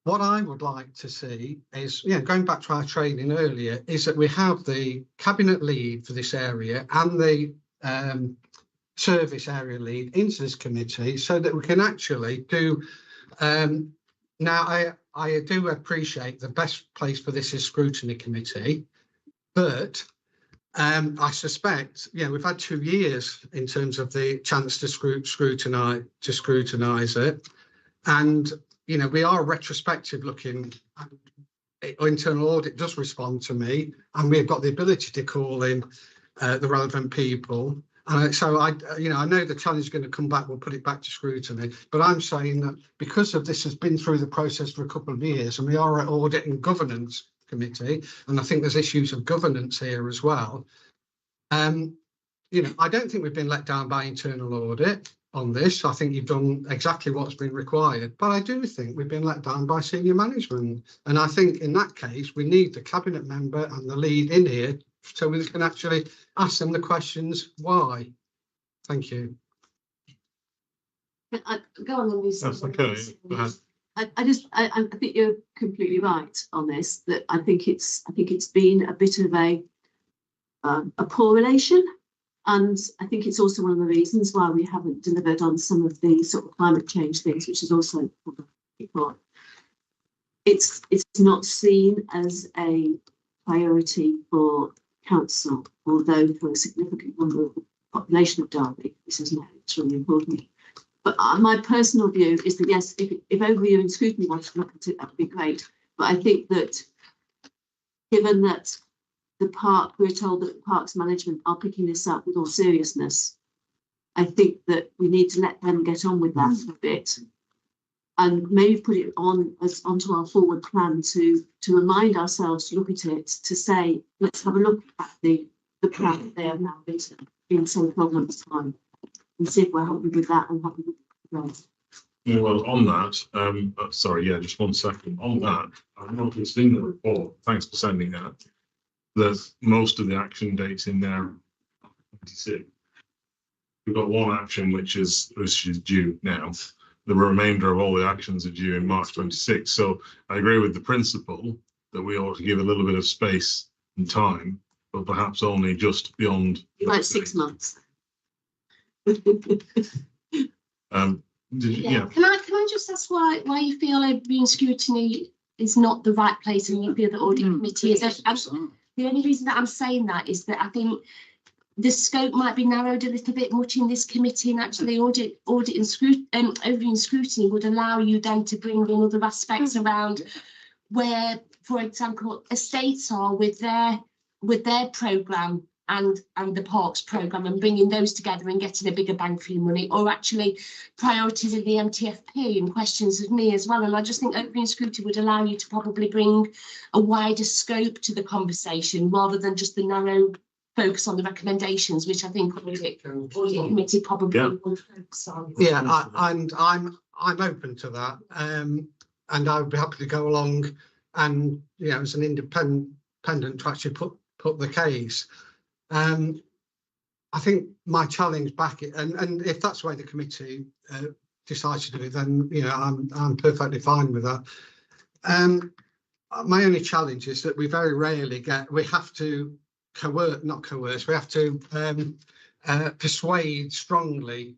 What I would like to see is, going back to our training earlier, is that we have the cabinet lead for this area and the service area lead into this committee so that we can actually do. Now, I do appreciate the best place for this is scrutiny committee, but I suspect, we've had 2 years in terms of the chance to scrutinise it, and we are retrospective looking. Internal audit does respond to me, and we've got the ability to call in the relevant people. So I know the challenge is going to come back. We'll put it back to scrutiny, but I'm saying that because of this has been through the process for a couple of years, and we are at audit and governance committee, and I think there's issues of governance here as well. I don't think we've been let down by internal audit on this. I think you've done exactly what's been required, but I do think we've been let down by senior management, and I think in that case we need the cabinet member and the lead in here so we can actually ask them the questions why. Thank you. Go on, Louise. That's okay. Go ahead. I think you're completely right on this. That I think it's been a bit of a poor relation, and I think it's also one of the reasons why we haven't delivered on some of the sort of climate change things, which is also important. It's not seen as a priority for council, although for a significant number of the population of Derby, this is not really important. But my personal view is that yes, if overview and scrutiny wanted to look at it, that would be great. But I think that given that we're told that the parks management are picking this up with all seriousness, I think that we need to let them get on with that a bit, and maybe put it onto our forward plan to remind ourselves to look at it, to say, let's have a look at the plan that they have now written in some 12 months' time, and see if we're happy with that and happy with the rest. Yeah, well, on that, just 1 second. On that, I've noticed in the report, thanks for sending that most of the action dates in there are 26. We've got one action which is due now. The remainder of all the actions are due in March 26. So I agree with the principle that we ought to give a little bit of space and time, but perhaps only just beyond. Like 6 months. Yeah. Can I just ask why you feel overview and scrutiny is not the right place and you feel the audit committee is? The only reason that I'm saying that is that I think the scope might be narrowed a little bit much in this committee, and actually audit and scrutiny, overview and scrutiny would allow you then to bring in other aspects around where, for example, estates are with their programme and the parks programme, and bringing those together and getting a bigger bang for your money, or actually priorities of the MTFP and questions of me as well. And I just think overview and scrutiny would allow you to probably bring a wider scope to the conversation rather than just the narrow focus on the recommendations, which I think audit committee probably will focus on. Yeah, and I'm open to that, and I would be happy to go along and as an independent to actually put the case. I think my challenge back, and if that's the way the committee decides to do it, then I'm perfectly fine with that. My only challenge is that we very rarely we have to not coerce, we have to persuade strongly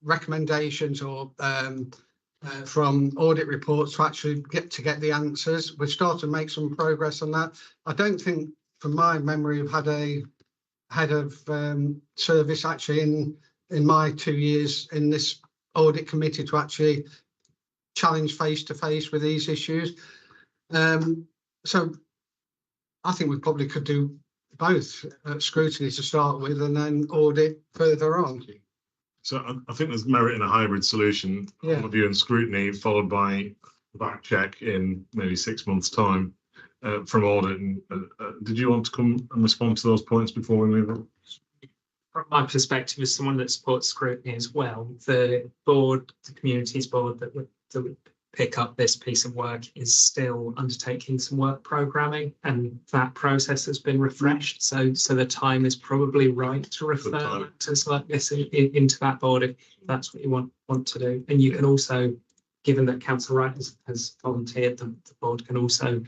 recommendations or from audit reports to actually get the answers. We're starting to make some progress on that. I don't think, from my memory, I've had a head of service actually in my 2 years in this audit committee to actually challenge face to face with these issues. So I think we probably could do both scrutiny to start with and then audit further on. So I think there's merit in a hybrid solution, overview and scrutiny, followed by back check in maybe 6 months' time from audit. And did you want to come and respond to those points before we move on? From my perspective, as someone that supports scrutiny as well, the board, the communities board that pick up this piece of work is still undertaking some work programming, and that process has been refreshed. So the time is probably right to refer to like this into that board if that's what you want to do. And you can also, given that Councillor Wright has volunteered, the board can also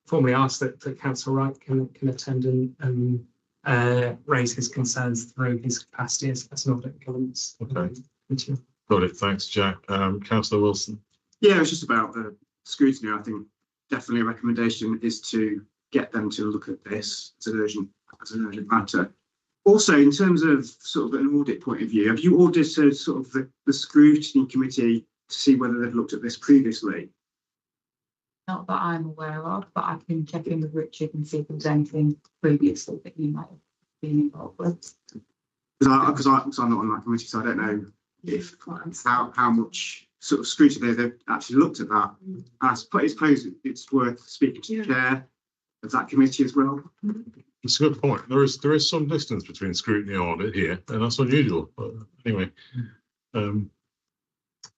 formally ask that Councillor Wright can attend and raise his concerns through his capacity as an audit governance. Okay. Got it. Thanks, Jack. Councillor Wilson. Yeah, it's just about the scrutiny. I think definitely a recommendation is to get them to look at this as an urgent matter. Also, in terms of sort of an audit point of view, have you audited sort of the scrutiny committee to see whether they've looked at this previously? Not that I'm aware of, but I can check in with Richard and see if there's anything previously that you might have been involved with. Because I'm not on that committee, so I don't know if how much sort of scrutiny they've actually looked at that. And I suppose it's worth speaking to the chair of that committee as well. It's a good point. There is some distance between scrutiny and audit here, and that's unusual. But anyway,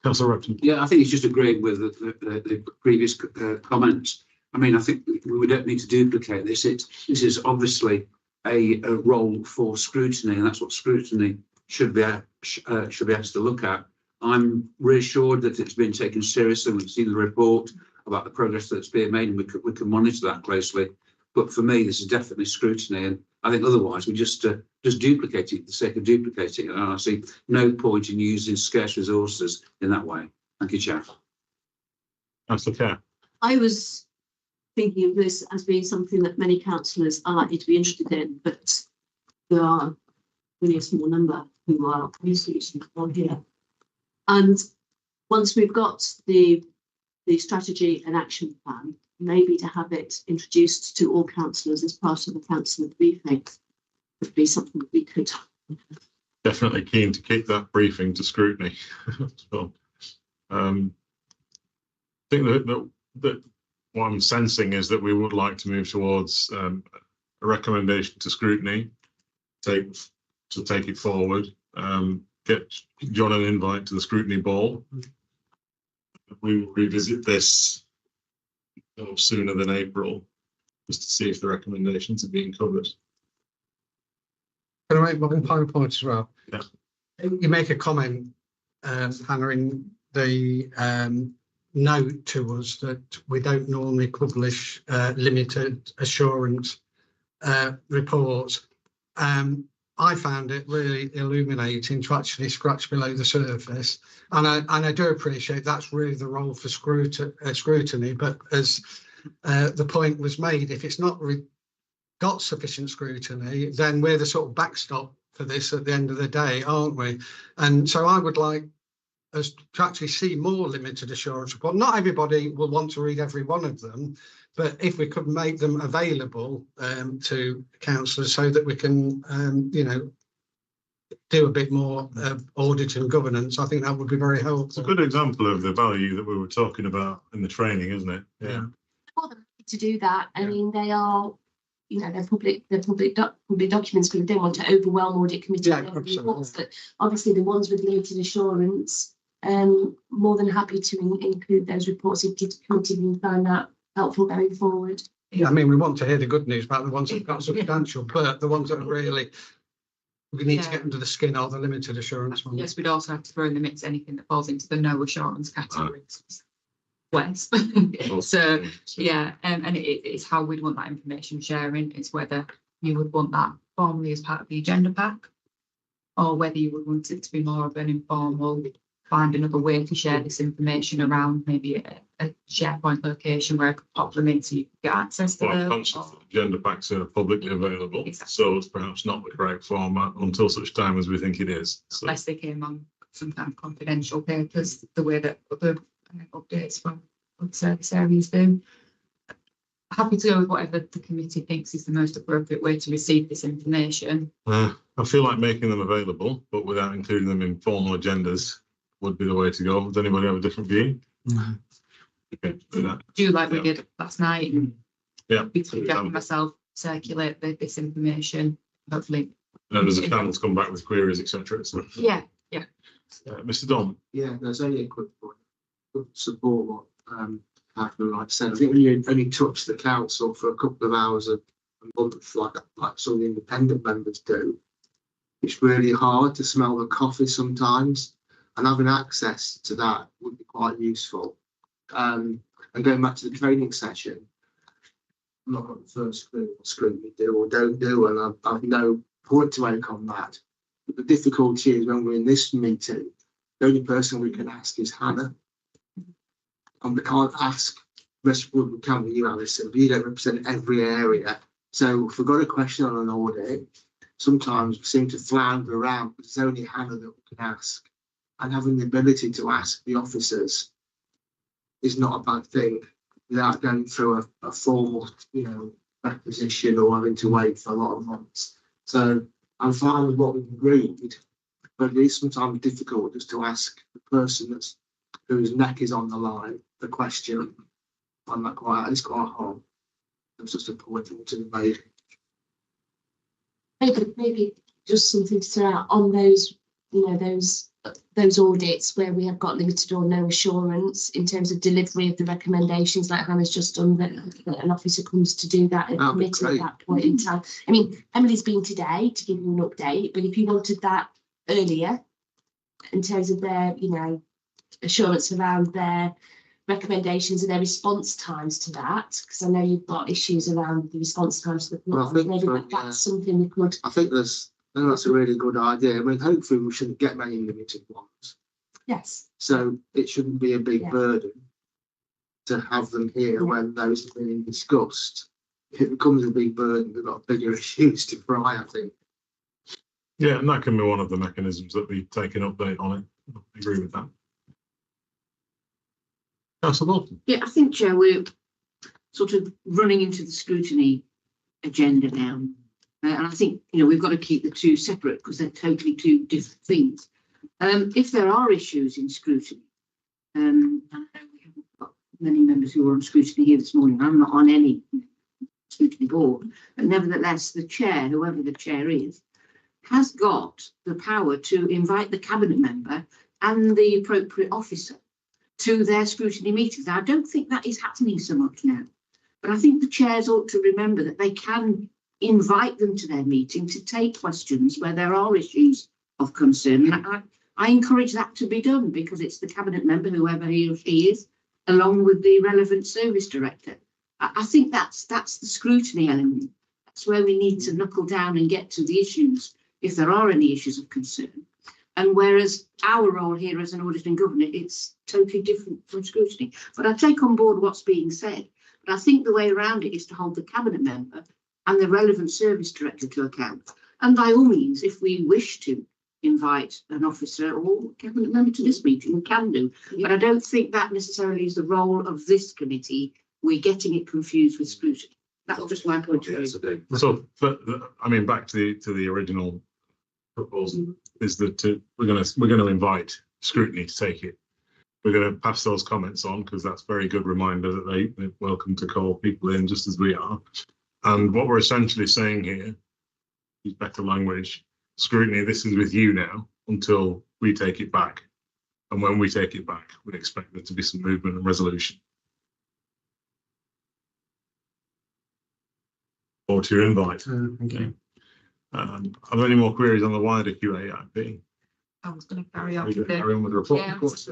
Councillor Repton. Yeah, I think it's just agreeing with the previous comments. I mean, I think we don't need to duplicate this. This is obviously a role for scrutiny, and that's what scrutiny should be asked to look at. I'm reassured that it's been taken seriously. We've seen the report about the progress that's being made, and we can monitor that closely. But for me, this is definitely scrutiny, and I think otherwise we just duplicate it for the sake of duplicating it. And I see no point in using scarce resources in that way. Thank you, Chair. Councillor Kerr. I was thinking of this as being something that many councillors are likely to be interested in, but there are only a small number who are researching on here. And once we've got the strategy and action plan, maybe to have it introduced to all councillors as part of the councillor briefing would be something that we could. Definitely keen to keep that briefing to scrutiny. So, I think that what I'm sensing is that we would like to move towards a recommendation to scrutiny, take it forward, get John an invite to the scrutiny ball. We will revisit this sooner than April, just to see if the recommendations are being covered. Can I make one final point as well? Yeah. You make a comment, Hannah, in the note to us that we don't normally publish limited assurance reports. I found it really illuminating to actually scratch below the surface, and I do appreciate that's really the role for scrutiny. But as the point was made, if it's not got sufficient scrutiny, then we're the sort of backstop for this at the end of the day, aren't we? And so I would like us to actually see more limited assurance reports. Not everybody will want to read every one of them, but if we could make them available to councillors so that we can, do a bit more audit and governance, I think that would be very helpful. It's a good example of the value that we were talking about in the training, isn't it? Yeah. For them to do that, I mean, they are, they're public documents, but we don't want to overwhelm audit committee. Yeah, reports, but obviously the ones with limited assurance, more than happy to include those reports if the committee find that helpful going forward. Yeah, I mean, we want to hear the good news about the ones that have got substantial, but the ones that are really, we need to get under the skin are the limited assurance ones. Yes, we'd also have to throw in the mix anything that falls into the no assurance category. West. So yeah, and it's how we'd want that information sharing. It's whether you would want that formally as part of the agenda pack, or whether you would want it to be more of an informal, find another way to share this information around maybe a SharePoint location where I could pop them in so you could get access to them. The agenda packs are publicly available, exactly. So it's perhaps not the correct format until such time as we think it is. So. Unless they came on some kind of confidential papers, the way that other updates from service areas do. Happy to go with whatever the committee thinks is the most appropriate way to receive this information. I feel like making them available, but without including them in formal agendas would be the way to go. Does anybody have a different view? No. Okay, do that. Do like we did last night. Yeah. Between Jack and myself, circulate this information. Hopefully. And as the channels come back with queries, etc. Yeah. Mr. Dom. Yeah, there's only a quick point. Support what Catherine like said. I think when you only touch the council for a couple of hours a month, like some of the independent members do, it's really hard to smell the coffee sometimes, and having access to that would be quite useful. And going back to the training session, I'm not got the first clue what scrutiny do or don't do, and I've no point to make on that. But the difficulty is when we're in this meeting, the only person we can ask is Hannah. And we can't ask, we can with you, Alison, but you don't represent every area. So if we've got a question on an audit, sometimes we seem to flounder around, but it's only Hannah that we can ask. And having the ability to ask the officers is not a bad thing without going through a formal, requisition or having to wait for a lot of months. So I'm fine with what we've agreed, but it is sometimes difficult just to ask the person whose neck is on the line the question. I'm not quite, it's quite hard. It's just a point to be made. Maybe just something to throw out on those, those audits where we have got limited or no assurance in terms of delivery of the recommendations, like Hannah's just done, that an officer comes to do that and commit at that point in time. I mean, Emily's been today to give you an update, but if you wanted that earlier in terms of their, assurance around their recommendations and their response times to that, because I know you've got issues around the response times to the maybe that's something we could. I think that's a really good idea. I mean, hopefully we shouldn't get many limited ones. Yes. So it shouldn't be a big burden to have them here when those are being discussed. If it becomes a big burden, we've got bigger issues to fry, I think. Yeah, and that can be one of the mechanisms that we take an update on it. I agree with that. Councillor Bolton. Yeah, I think, Chair, we're sort of running into the scrutiny agenda now. And I think, we've got to keep the two separate because they're totally two different things. If there are issues in scrutiny, I know we haven't got many members who are on scrutiny here this morning. I'm not on any scrutiny board, but nevertheless, the chair, whoever the chair is, has got the power to invite the cabinet member and the appropriate officer to their scrutiny meetings. Now, I don't think that is happening so much now, but I think the chairs ought to remember that they can invite them to their meeting to take questions where there are issues of concern. And I encourage that to be done because it's the cabinet member, whoever he or she is, along with the relevant service director. I think that's the scrutiny element. That's where we need to knuckle down and get to the issues, if there are any issues of concern. And whereas our role here as an audit and governor, it's totally different from scrutiny. But I take on board what's being said. But I think the way around it is to hold the cabinet member and the relevant service director to account. And by all means, if we wish to invite an officer or cabinet member to this meeting, we can do. But I don't think that necessarily is the role of this committee. We're getting it confused with scrutiny. That's just my point of view. So, back to the original proposal is that we're going to invite scrutiny to take it. We're going to pass those comments on because that's a very good reminder that they're welcome to call people in just as we are. And what we're essentially saying here is better language. Scrutiny, this is with you now until we take it back. And when we take it back, we expect there to be some movement and resolution. Or to your invite. Okay. Are there any more queries on the wider QAIP? I was going to carry on with the report. Yeah, I was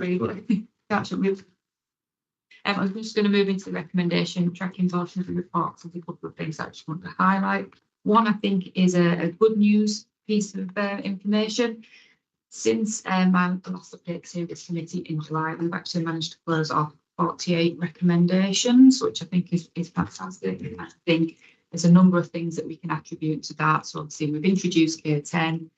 just going to move into the recommendation tracking portion of the report. So there's a couple of things I just want to highlight. One, I think, is a good news piece of information. Since my last update to this committee in July, we've actually managed to close off 48 recommendations, which I think is fantastic. And I think there's a number of things that we can attribute to that. So obviously we've introduced K10.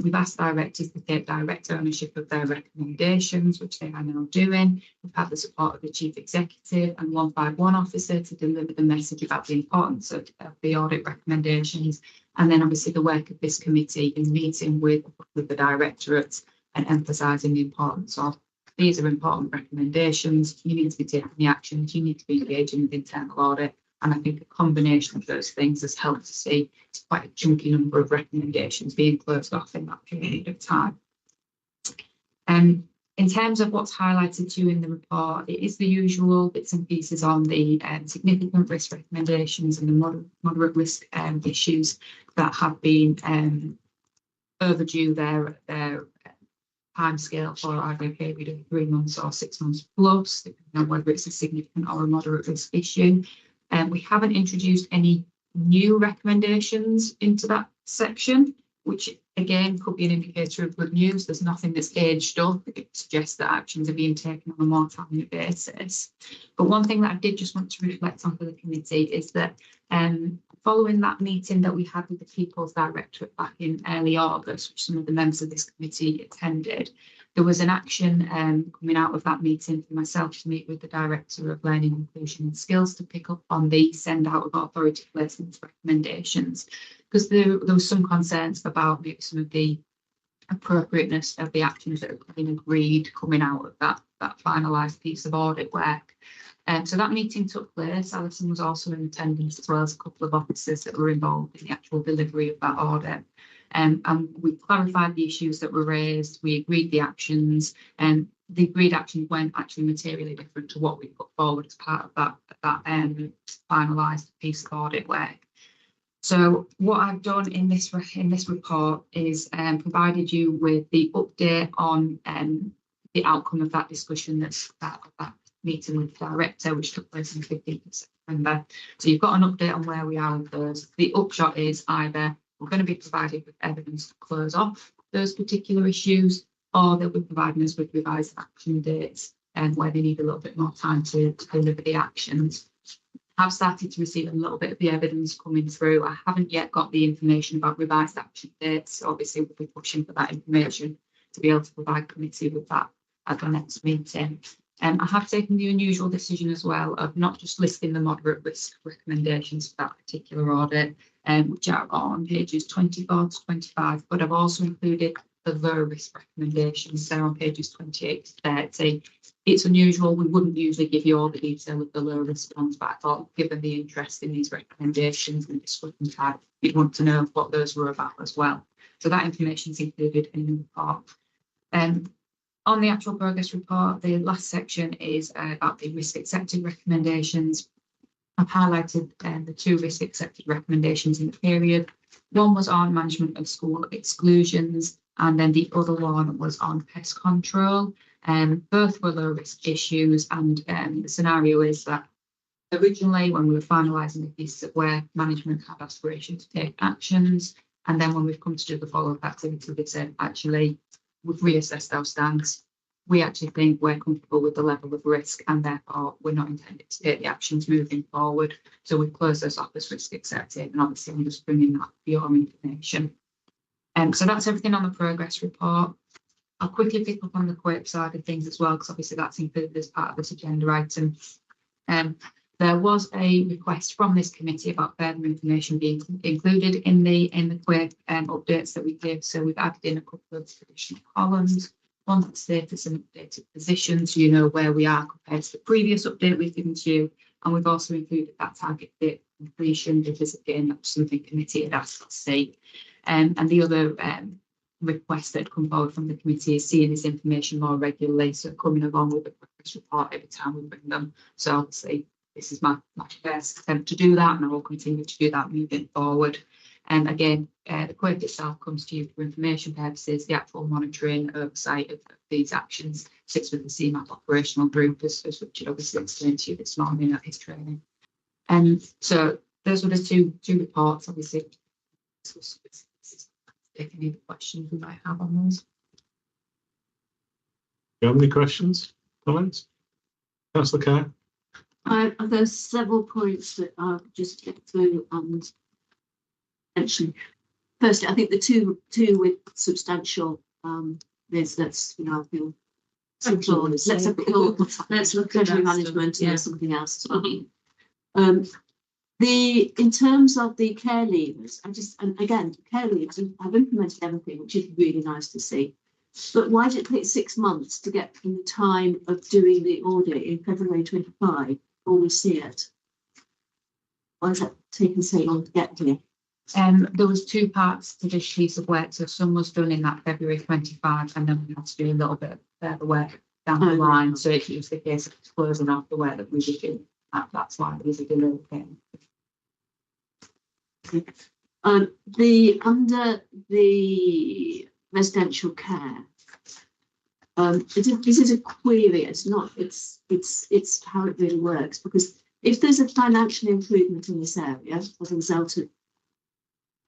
We've asked directors to take direct ownership of their recommendations, which they are now doing. We've had the support of the chief executive and 151 officer to deliver the message about the importance of the audit recommendations. And then obviously the work of this committee in meeting with the directorates and emphasising the importance of these are important recommendations. You need to be taking the actions. You need to be engaging with internal audit. And I think a combination of those things has helped to see quite a chunky number of recommendations being closed off in that period of time. In terms of what's highlighted to you in the report, it is the usual bits and pieces on the significant risk recommendations and the moderate risk issues that have been overdue their timescale for either a period of 3 months or 6 months plus, depending on whether it's a significant or a moderate risk issue. We haven't introduced any new recommendations into that section, which again could be an indicator of good news. There's nothing that's aged up. It suggests that actions are being taken on a more timely basis. But one thing that I did just want to reflect on for the committee is that following that meeting that we had with the People's Directorate back in early August, which some of the members of this committee attended, there was an action coming out of that meeting for myself to meet with the Director of Learning, Inclusion and Skills to pick up on the send out of authority placements recommendations, because there was some concerns about maybe some of the appropriateness of the actions that have been agreed coming out of that finalised piece of audit work. So that meeting took place. Alison was also in attendance, as well as a couple of officers that were involved in the actual delivery of that audit. And we clarified the issues that were raised. We agreed the actions, and the agreed actions weren't actually materially different to what we put forward as part of that finalised piece of audit work. So what I've done in this report is provided you with the update on the outcome of that discussion that meeting with the director, which took place on the 15th of September. So you've got an update on where we are with those. The upshot is either we're going to be provided with evidence to close off those particular issues, or they'll be providing us with revised action dates and where they need a little bit more time to deliver the actions. I've started to receive a little bit of the evidence coming through. I haven't yet got the information about revised action dates. So obviously, we'll be pushing for that information to be able to provide committee with that at the next meeting. I have taken the unusual decision as well of not just listing the moderate risk recommendations for that particular audit, which are on pages 24 to 25, but I've also included the low risk recommendations there on pages 28 to 30. It's unusual. We wouldn't usually give you all the detail of the low risk ones, but I thought, given the interest in these recommendations and discussion type, you'd want to know what those were about as well. So that information is included in the report. On the actual progress report, the last section is about the risk accepted recommendations. I've highlighted the 2 risk accepted recommendations in the period. One was on management of school exclusions, and then the other one was on pest control. Both were low risk issues, and the scenario is that originally when we were finalising the pieces of where management had aspiration to take actions, and then when we've come to do the follow-up activity, they said actually we've reassessed our stance. We actually think we're comfortable with the level of risk, and therefore we're not intended to take the actions moving forward. So we've closed those off as risk accepted, and obviously I'm just bringing that for your information. So that's everything on the progress report. I'll quickly pick up on the QUIP side of things as well, because obviously that's included as part of this agenda item. There was a request from this committee about further information being included in the QUIP updates that we give. So we've added in a couple of additional columns. One for status and updated positions, so you know where we are compared to the previous update we've given to you. And we've also included that target date completion, because again, that's something committee had asked us to see. And the other request that had come forward from the committee is seeing this information more regularly, so coming along with the progress report every time we bring them. So obviously, this is my first attempt to do that, and I will continue to do that moving forward. And again, the QUIP itself comes to you for information purposes. The actual monitoring oversight of these actions sits with the CMAP operational group, as Richard obviously explained to you this morning at his training. And so those were the two reports. Obviously, take any questions we might have on those. Do you have any questions, comments? Councillor Kerr? There's several points that I'll just get through and mention. Firstly, I think the two with substantial let's I feel simple. Let's look at management and something else as well. In terms of the care leavers, and again, care leavers, I've implemented everything, which is really nice to see. But why did it take 6 months to get from the time of doing the audit in February 25 before we see it? Why is that taking so long to get here? There was two parts to this piece of work. So some was done in that February 25, and then we had to do a little bit of further work down the line. So it was the case of closing off the work that we were doing. That's why there was a delay again. Under the residential care, this is a query. It's not. It's how it really works, because if there's a financial improvement in this area as a result of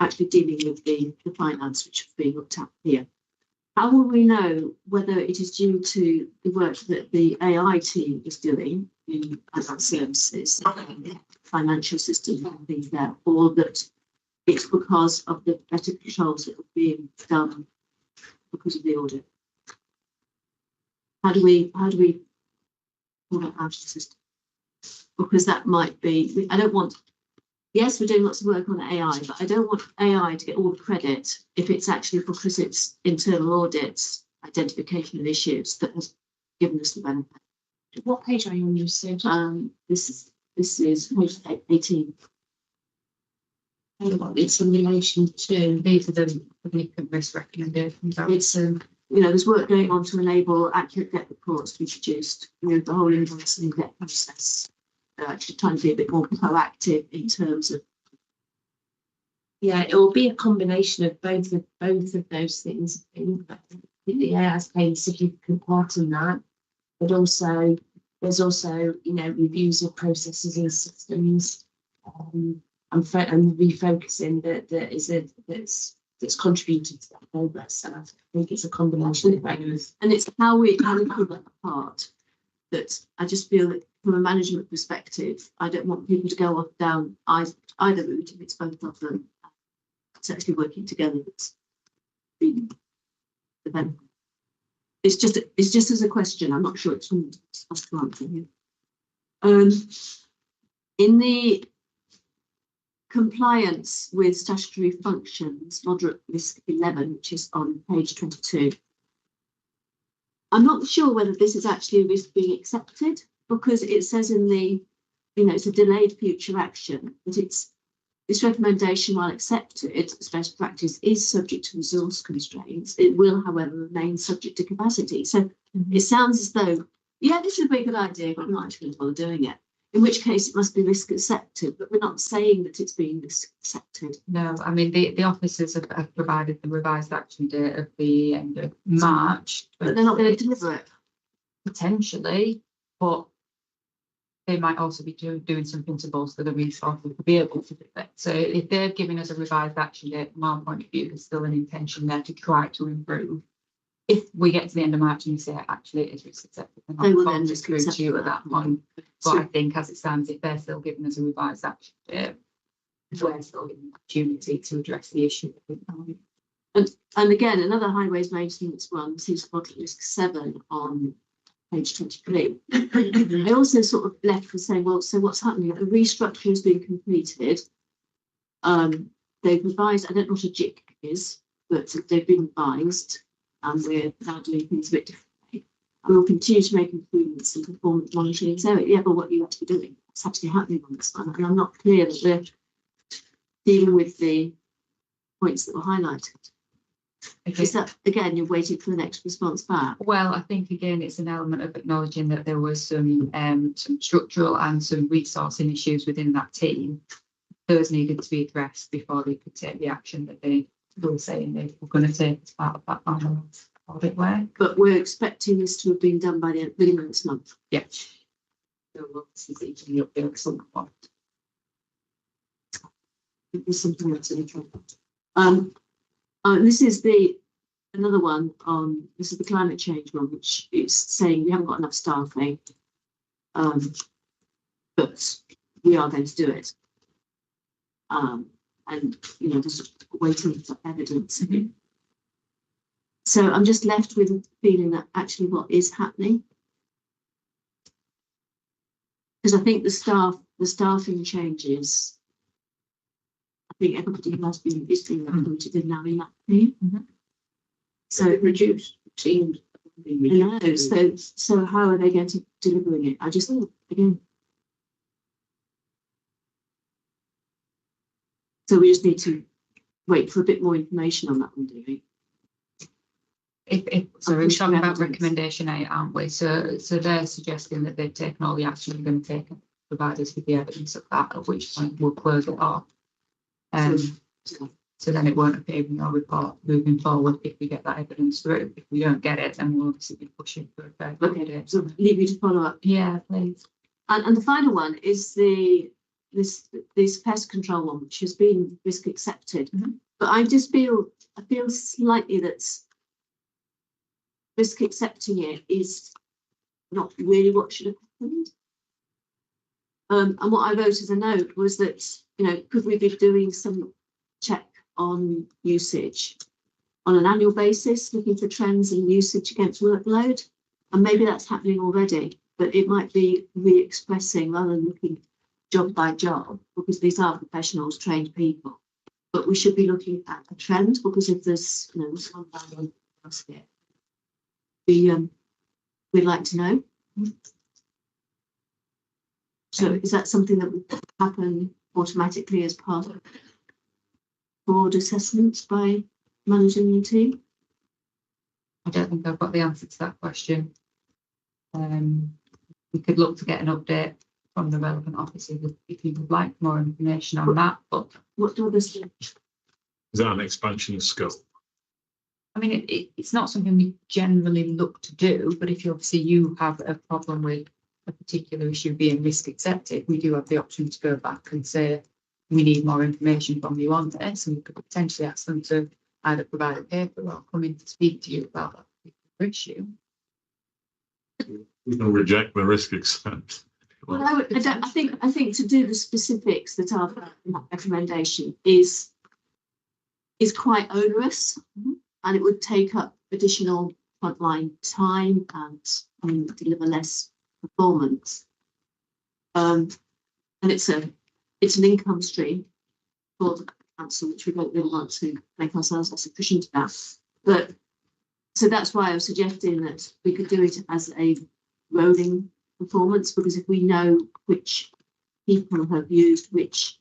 actually dealing with the finance which is being looked at here, how will we know whether it is due to the work that the AI team is doing in adult services, financial system and things there, or that it's because of the better controls that are being done because of the audit? How do we pull that out of the system? Because that might be, I don't want, yes, we're doing lots of work on AI, but I don't want AI to get all the credit if it's actually because it's internal audits, identification of issues that has given us the benefit. What page are you on, you This is page 18. It's in relation to These are the significant risk recommendations. It's you know, there's work going on to enable accurate debt reports to be produced. You know, the whole invoicing debt process. They're actually trying to be a bit more proactive in terms of. Yeah, it will be a combination of both of those things. I think the AI has played a significant part in that, but also there's also, you know, reviews of processes and systems, and refocusing that's contributed to that progress. And I think it's a combination of both. And it's how we pull that apart. That I just feel that from a management perspective, I don't want people to go off down either route if it's both of them. It's actually working together that's been the benefit. It's just as a question. I'm not sure it's supposed to answer here. In the compliance with statutory functions, moderate risk 11, which is on page 22. I'm not sure whether this is actually a risk being accepted, because it says in the, you know, it's a delayed future action, but it's this recommendation, while accepted as best practice, is subject to resource constraints. It will, however, remain subject to capacity. So it sounds as though, yeah, this would be a good idea, but we're not actually going to bother doing it. In which case it must be risk accepted, but we're not saying that it's being risk accepted. No, I mean, the officers have provided the revised action date of the end of March. But they're not going to deliver it. Potentially, but they might also be doing something to bolster the resources to be able to do it. So if they're giving us a revised action date, from our point of view, there's still an intention there to try to improve. If we get to the end of March and you say actually it is risk accepted, then they will then just through to you at that point. But I think as it stands, if they're still giving us a revised action date, we're still given the opportunity to address the issue. And again, another highways maintenance one seems moderate risk 7 on page 23. I also sort of left with saying, well, so what's happening? The restructure has been completed. They've revised, I don't know what a JIC is, but they've been revised, and we're now doing things a bit differently. And we'll continue to make improvements in performance monitoring. So, yeah, but what are you actually doing? What's actually happening on this one? And I'm not clear that we're dealing with the points that were highlighted. Okay. Is that, again, you're waiting for the next response back? Well, I think, again, it's an element of acknowledging that there was some structural and some resourcing issues within that team. Those needed to be addressed before they could take the action that they were saying they were going to take as part of that final audit work. But we're expecting this to have been done by the beginning of this month. Yeah. So we'll see the update at some point. There's something else in the trouble. This is another one on, this is the climate change one, which is saying we haven't got enough staffing, but we are going to do it. And, you know, just waiting for evidence. Mm-hmm. So I'm just left with a feeling that actually what is happening, because I think the staffing changes, I think everybody who has been recruited is now in that team. Mm-hmm. So it reduced teams. I know. So how are they going to delivering it? I just thought again. So we just need to wait for a bit more information on that one, do we? So we're pushing talking about evidence. recommendation 8, aren't we? So they're suggesting that they've taken all the action we're going to take and provide us with the evidence of that, at which point we'll close it off. So then it won't appear in your report moving forward if we get that evidence through. If we don't get it, then we'll obviously be pushing for a fair Okay, so leave you to follow up. Yeah, please. And the final one is this pest control one, which has been risk accepted. But I feel slightly that risk accepting it is not really what should have happened. And what I wrote as a note was that, could we be doing some check on usage on an annual basis, looking for trends in usage against workload? And maybe that's happening already, but it might be re-expressing rather than looking job by job, because these are professionals, trained people. But we should be looking at a trend, because if there's, one bad basket, we'd like to know. So is that something that would happen automatically as part of board assessments by managing the team? I don't think I've got the answer to that question. We could look to get an update from the relevant officers if you would like more information on that. But what do others think? Is that an expansion of scope? I mean, it's not something we generally look to do, but if you have a problem with a particular issue being risk accepted, we do have the option to go back and say, we need more information from you on this, and we could potentially ask them to either provide a paper or come in to speak to you about that particular issue. We can reject the risk accept. Well, I think to do the specifics that are in that recommendation is quite onerous, and it would take up additional frontline time and deliver less performance. And it's an income stream for the council, which we don't really want to make ourselves less efficient about. But so that's why I was suggesting that we could do it as a rolling performance, because if we know which people have used which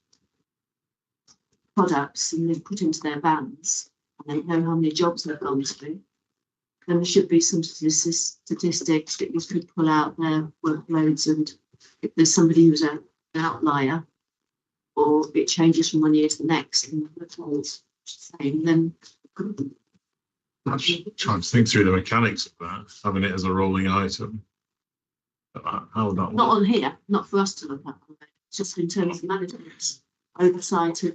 products and they've put into their vans, and they know how many jobs they've gone through, then there should be some statistics that you could pull out their workloads, and if there's somebody who's an outlier, or it changes from one year to the next and the workload's the same, then I'm trying to think through the mechanics of that, having it as a rolling item. How would that work? not on here, not for us to look at, just in terms of management's oversight of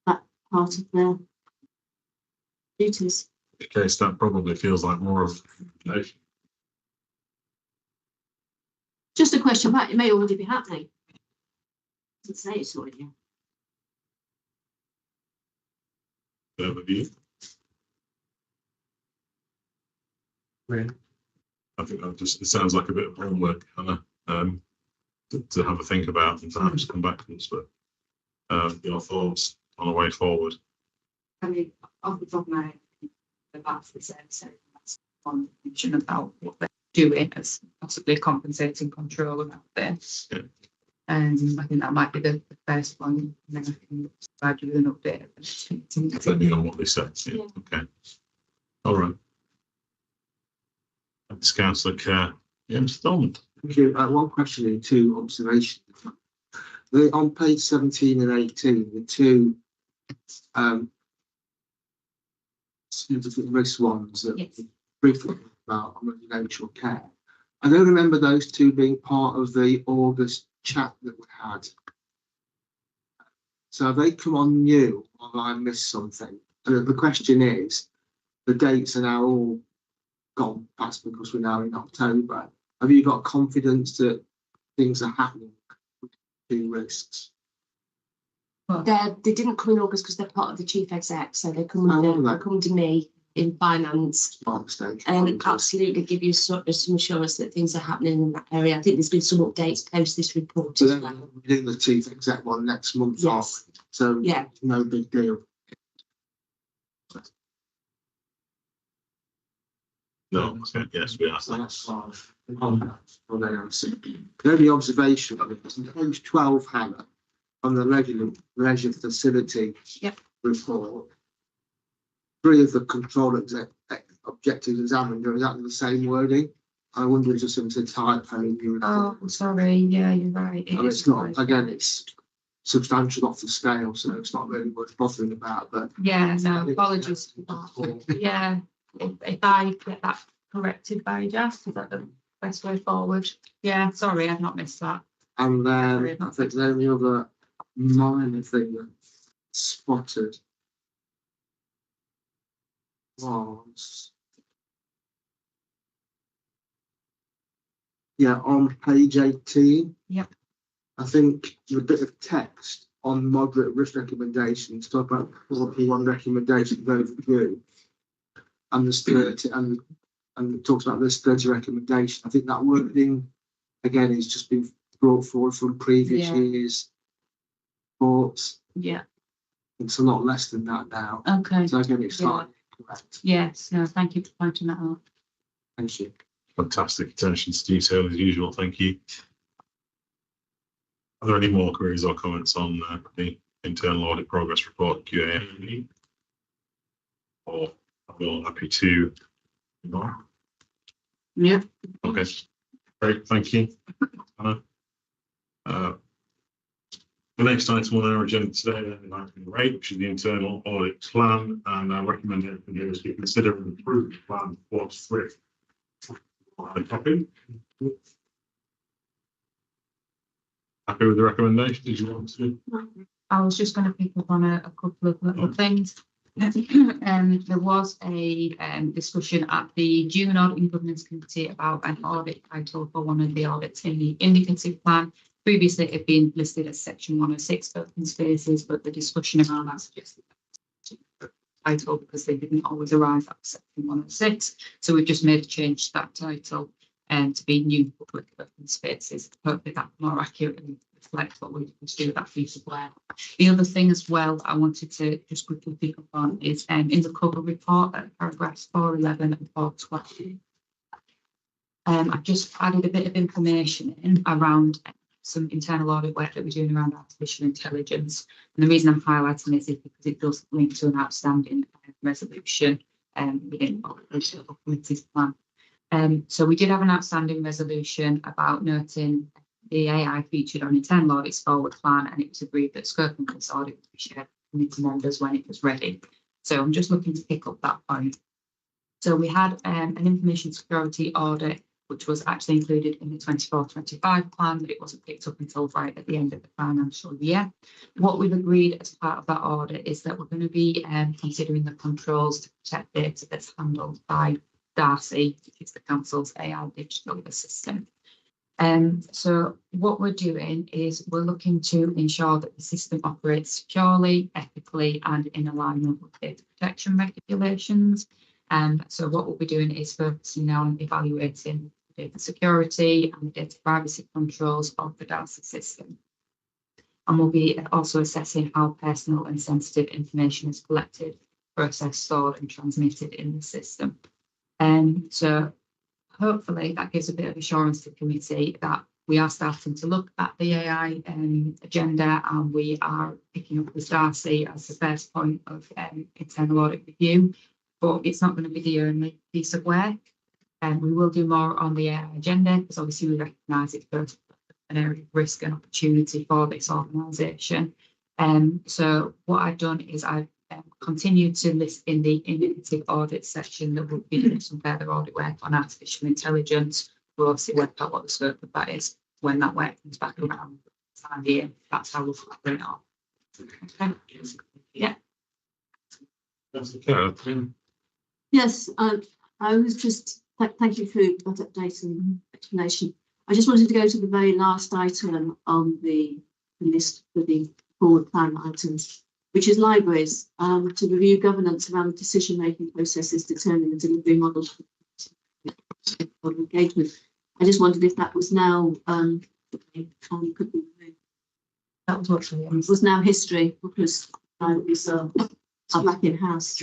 that part of their duties. In case that probably feels like more of Just a question, but it may already be happening. It doesn't say it's already. overview. Really? I think that it sounds like a bit of homework, Hannah, to have a think about and perhaps come back to us, but your thoughts on a way forward. I mean, off the top of my head, that's the same. So that's one mention about what they're doing as possibly compensating control about this. Yeah. And I think that might be the first one, and then I can provide you with an update. Depending on what they said. Yeah. Okay. All right. Thanks, Councillor Kerr. James Thornton. Thank you. One question and two observations. On page 17 and 18, the two significant risk ones that we briefly talked about on residential care. I don't remember those two being part of the August chat that we had. So have they come on new, or have I missed something? And the question is, the dates are now all gone past because we're now in October. Have you got confidence that things are happening with two risks? Well, they didn't come in August because they're part of the chief exec, so they come to me in finance and absolutely give you sort of some assurance that things are happening in that area. I think there's been some updates post this report. So then we're doing the chief exec one next month. Yes. So yeah, no big deal. No, yes, we are. So that's fine. The only observation of it is on page 12, Hannah. on the leisure facility Yep. report, 3 of the control objectives examined are exactly the same wording. I wonder if there's some typo in your report. Oh, sorry, yeah, you're right. And it's not, again, it's substantial off the scale, so it's not really worth bothering about, but. Yeah, no, apologies for that. Yeah, if I get that corrected by Jess, is that the best way forward? Yeah, sorry, I've not missed that. And then I think the only other minor thing that spotted was, yeah, on page 18. Yep. I think the bit of text on moderate risk recommendations, talk about 41 recommendations overview, and there's 30, and it talks about this 30 recommendation. I think that wording again is just been brought forward from previous years' reports. Yeah. It's a lot less than that now. Okay. So again, it's not correct. Yes, no, thank you for pointing that out. Thank you. Fantastic attention to detail as usual. Thank you. Are there any more queries or comments on the internal audit progress report QA? Or I'm happy to. Yeah. Okay. Great. Thank you. Anna. The next item on our agenda today is item 8, which is the internal audit plan, and I recommend it is to consider and approve the plan forthwith. Copy. Happy with the recommendation? Did you want to? I was just going to pick up on a couple of little things. There was a discussion at the June Audit and Governance Committee about an audit title for one of the audits in the indicative plan. Previously, it had been listed as section 106 open spaces, but the discussion around that suggested title because they didn't always arrive at section 106. So we've just made a change to that title to be new public open spaces. Hopefully that more accurately reflects what we do with that piece of work. The other thing as well I wanted to just quickly pick up on is in the cover report at paragraphs 411 and 420. I've just added a bit of information in around some internal audit work that we're doing around artificial intelligence. And the reason I'm highlighting this is because it does link to an outstanding resolution within the committee's plan. So we did have an outstanding resolution about noting the AI featured on internal audit's forward plan, and it was agreed that scope and this audit would be shared with committee members when it was ready. So I'm just looking to pick up that point. So we had an information security audit, which was actually included in the 24-25 plan, but it wasn't picked up until right at the end of the financial year. What we've agreed as part of that audit is that we're going to be considering the controls to protect data that's handled by Darcy, which is the council's AI digital assistant. So what we're doing is we're looking to ensure that the system operates securely, ethically, and in alignment with data protection regulations. So what we'll be doing is focusing on evaluating data security and the data privacy controls of the Darcy system. And we'll be also assessing how personal and sensitive information is collected, processed, stored, and transmitted in the system. So hopefully that gives a bit of assurance to the committee that we are starting to look at the AI agenda, and we are picking up with Darcy as the first point of internal audit review. But it's not going to be the only piece of work. We will do more on the AI agenda because obviously we recognise it's both an area of risk and opportunity for this organisation. So what I've done is I've continued to list in the indicative audit section that we'll be doing some further audit work on artificial intelligence. We'll obviously work out what the scope of that is when that work comes back around time of year. That's how we'll bring it on. Okay. Yeah. That's okay. Yes, I was just, thank you for that update and explanation. I just wanted to go to the very last item on the list for the forward plan items, which is libraries, to review governance around decision-making processes, determine the delivery model for engagement. I just wondered if that was now could be removed. That was what it was now history because libraries are back in house.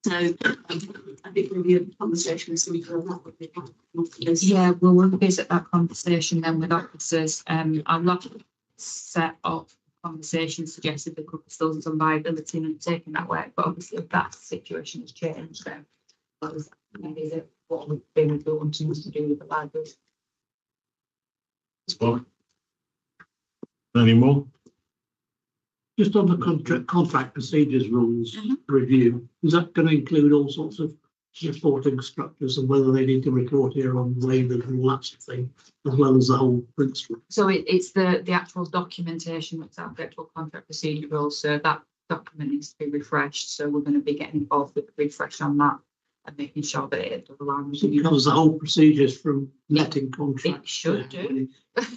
So I think maybe a conversation with somebody on that would be fine. Yeah, we'll revisit that conversation then with officers. I'll not set up conversations suggested there could be still some viability in undertaking that work, but obviously if that situation has changed, then that was maybe what we've been wanting us to do with the library. Spot. Any more? Just on the contract procedures rules review, is that going to include all sorts of reporting structures and whether they need to report here on waivers and all that sort of thing, as well as the whole principle? So it's the actual documentation that's our actual contract procedure rules. So that document needs to be refreshed. So we're going to be getting involved with the refresh on that and making sure that it aligns. So it covers the whole procedures from letting contracts. It should do.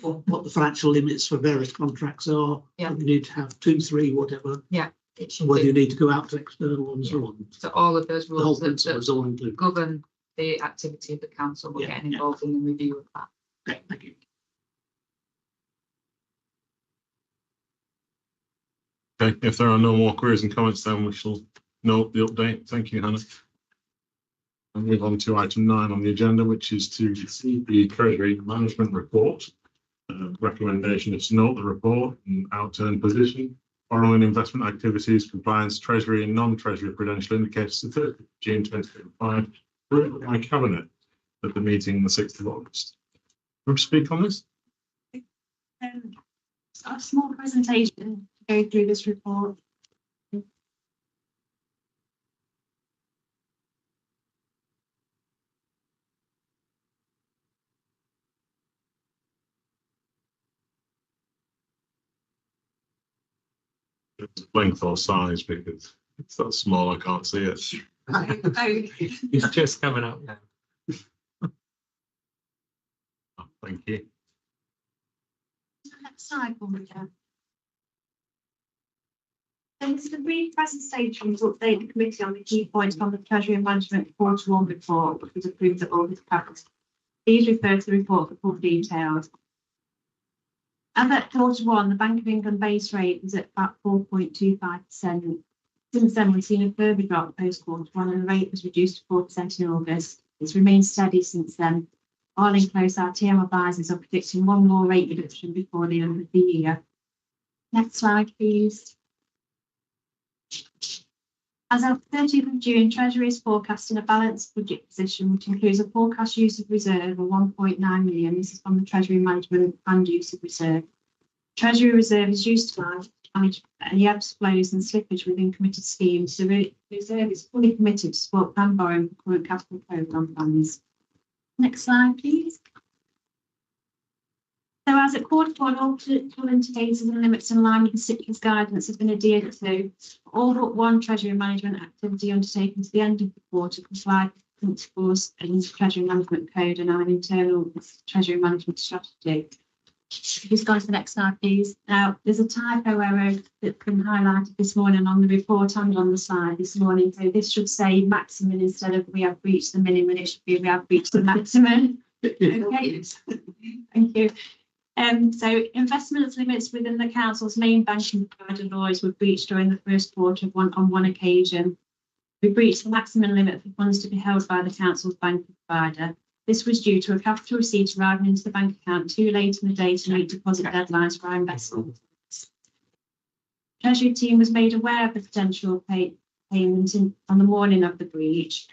What the financial limits for various contracts are. Yeah. You need to have 2, 3, whatever. Yeah. It should Whether do. you need to go out to external and so on. So all of those The whole rules that, principle is all included. govern the activity of the council, we're getting involved in the review of that. Okay, thank you. Okay, if there are no more queries and comments, then we shall note the update. Thank you, Hannah. And move on to item 9 on the agenda, which is to receive the Treasury Management Report. Recommendation is to note the report and outturn position, following investment activities, compliance, treasury and non-treasury prudential indicators the 3rd of June 2025, approved by Cabinet at the meeting on the 6th of August. Would you speak on this? A small presentation to go through this report. Length or size, because it's that small I can't see it. It's just coming up now. Thank you. Next slide, Monica. So this is a brief presentation to update the committee on the key points on the Treasury and Management Quarter 1 report, which was approved at August Cabinet. Please refer to the report for full details. As at Quarter 1, the Bank of England base rate was at about 4.25%. Since then, we've seen a further drop post Quarter 1, and the rate was reduced to 4% in August. It's remained steady since then. While in close, our TM advisors are predicting one more rate reduction before the end of the year. Next slide, please. As of 30th of June, Treasury is forecasting a balanced budget position, which includes a forecast use of reserve of 1.9 million. This is from the Treasury Management and Use of Reserve. Treasury reserve is used to manage any ebbs, flows and slippage within committed schemes. The reserve is fully committed to support planned borrowing for current capital programme plans. Next slide, please. So as at Quarter 1, all political indicators and limits in line with the CITCA's guidance have been adhered to. All but one Treasury management activity undertaken to the end of the quarter complied with principles in the Treasury Management Code and our internal Treasury Management Strategy. Just go to the next slide, please. Now, there's a typo error that's been highlighted this morning on the report and on the slide this morning. So this should say maximum instead of we have reached the minimum. It should be we have reached the maximum. Okay, thank you. So investment limits within the council's main banking provider laws were breached during the first quarter on one occasion. We breached the maximum limit for funds to be held by the council's banking provider. This was due to a capital receipt arriving into the bank account too late in the day to meet deposit deadlines for our investment. Treasury team was made aware of the potential payment on the morning of the breach,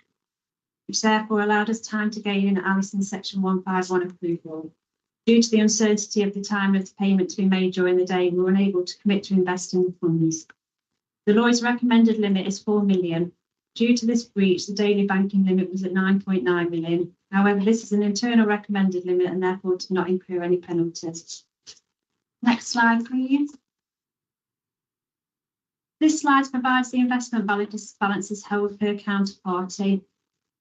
which therefore allowed us time to gain in Alison's Section 151 approval. Due to the uncertainty of the time of the payment to be made during the day, we were unable to commit to invest in the funds. The Lloyd's recommended limit is 4 million. Due to this breach, the daily banking limit was at 9.9 million. However, this is an internal recommended limit and therefore did not incur any penalties. Next slide, please. This slide provides the investment balances held per counterparty.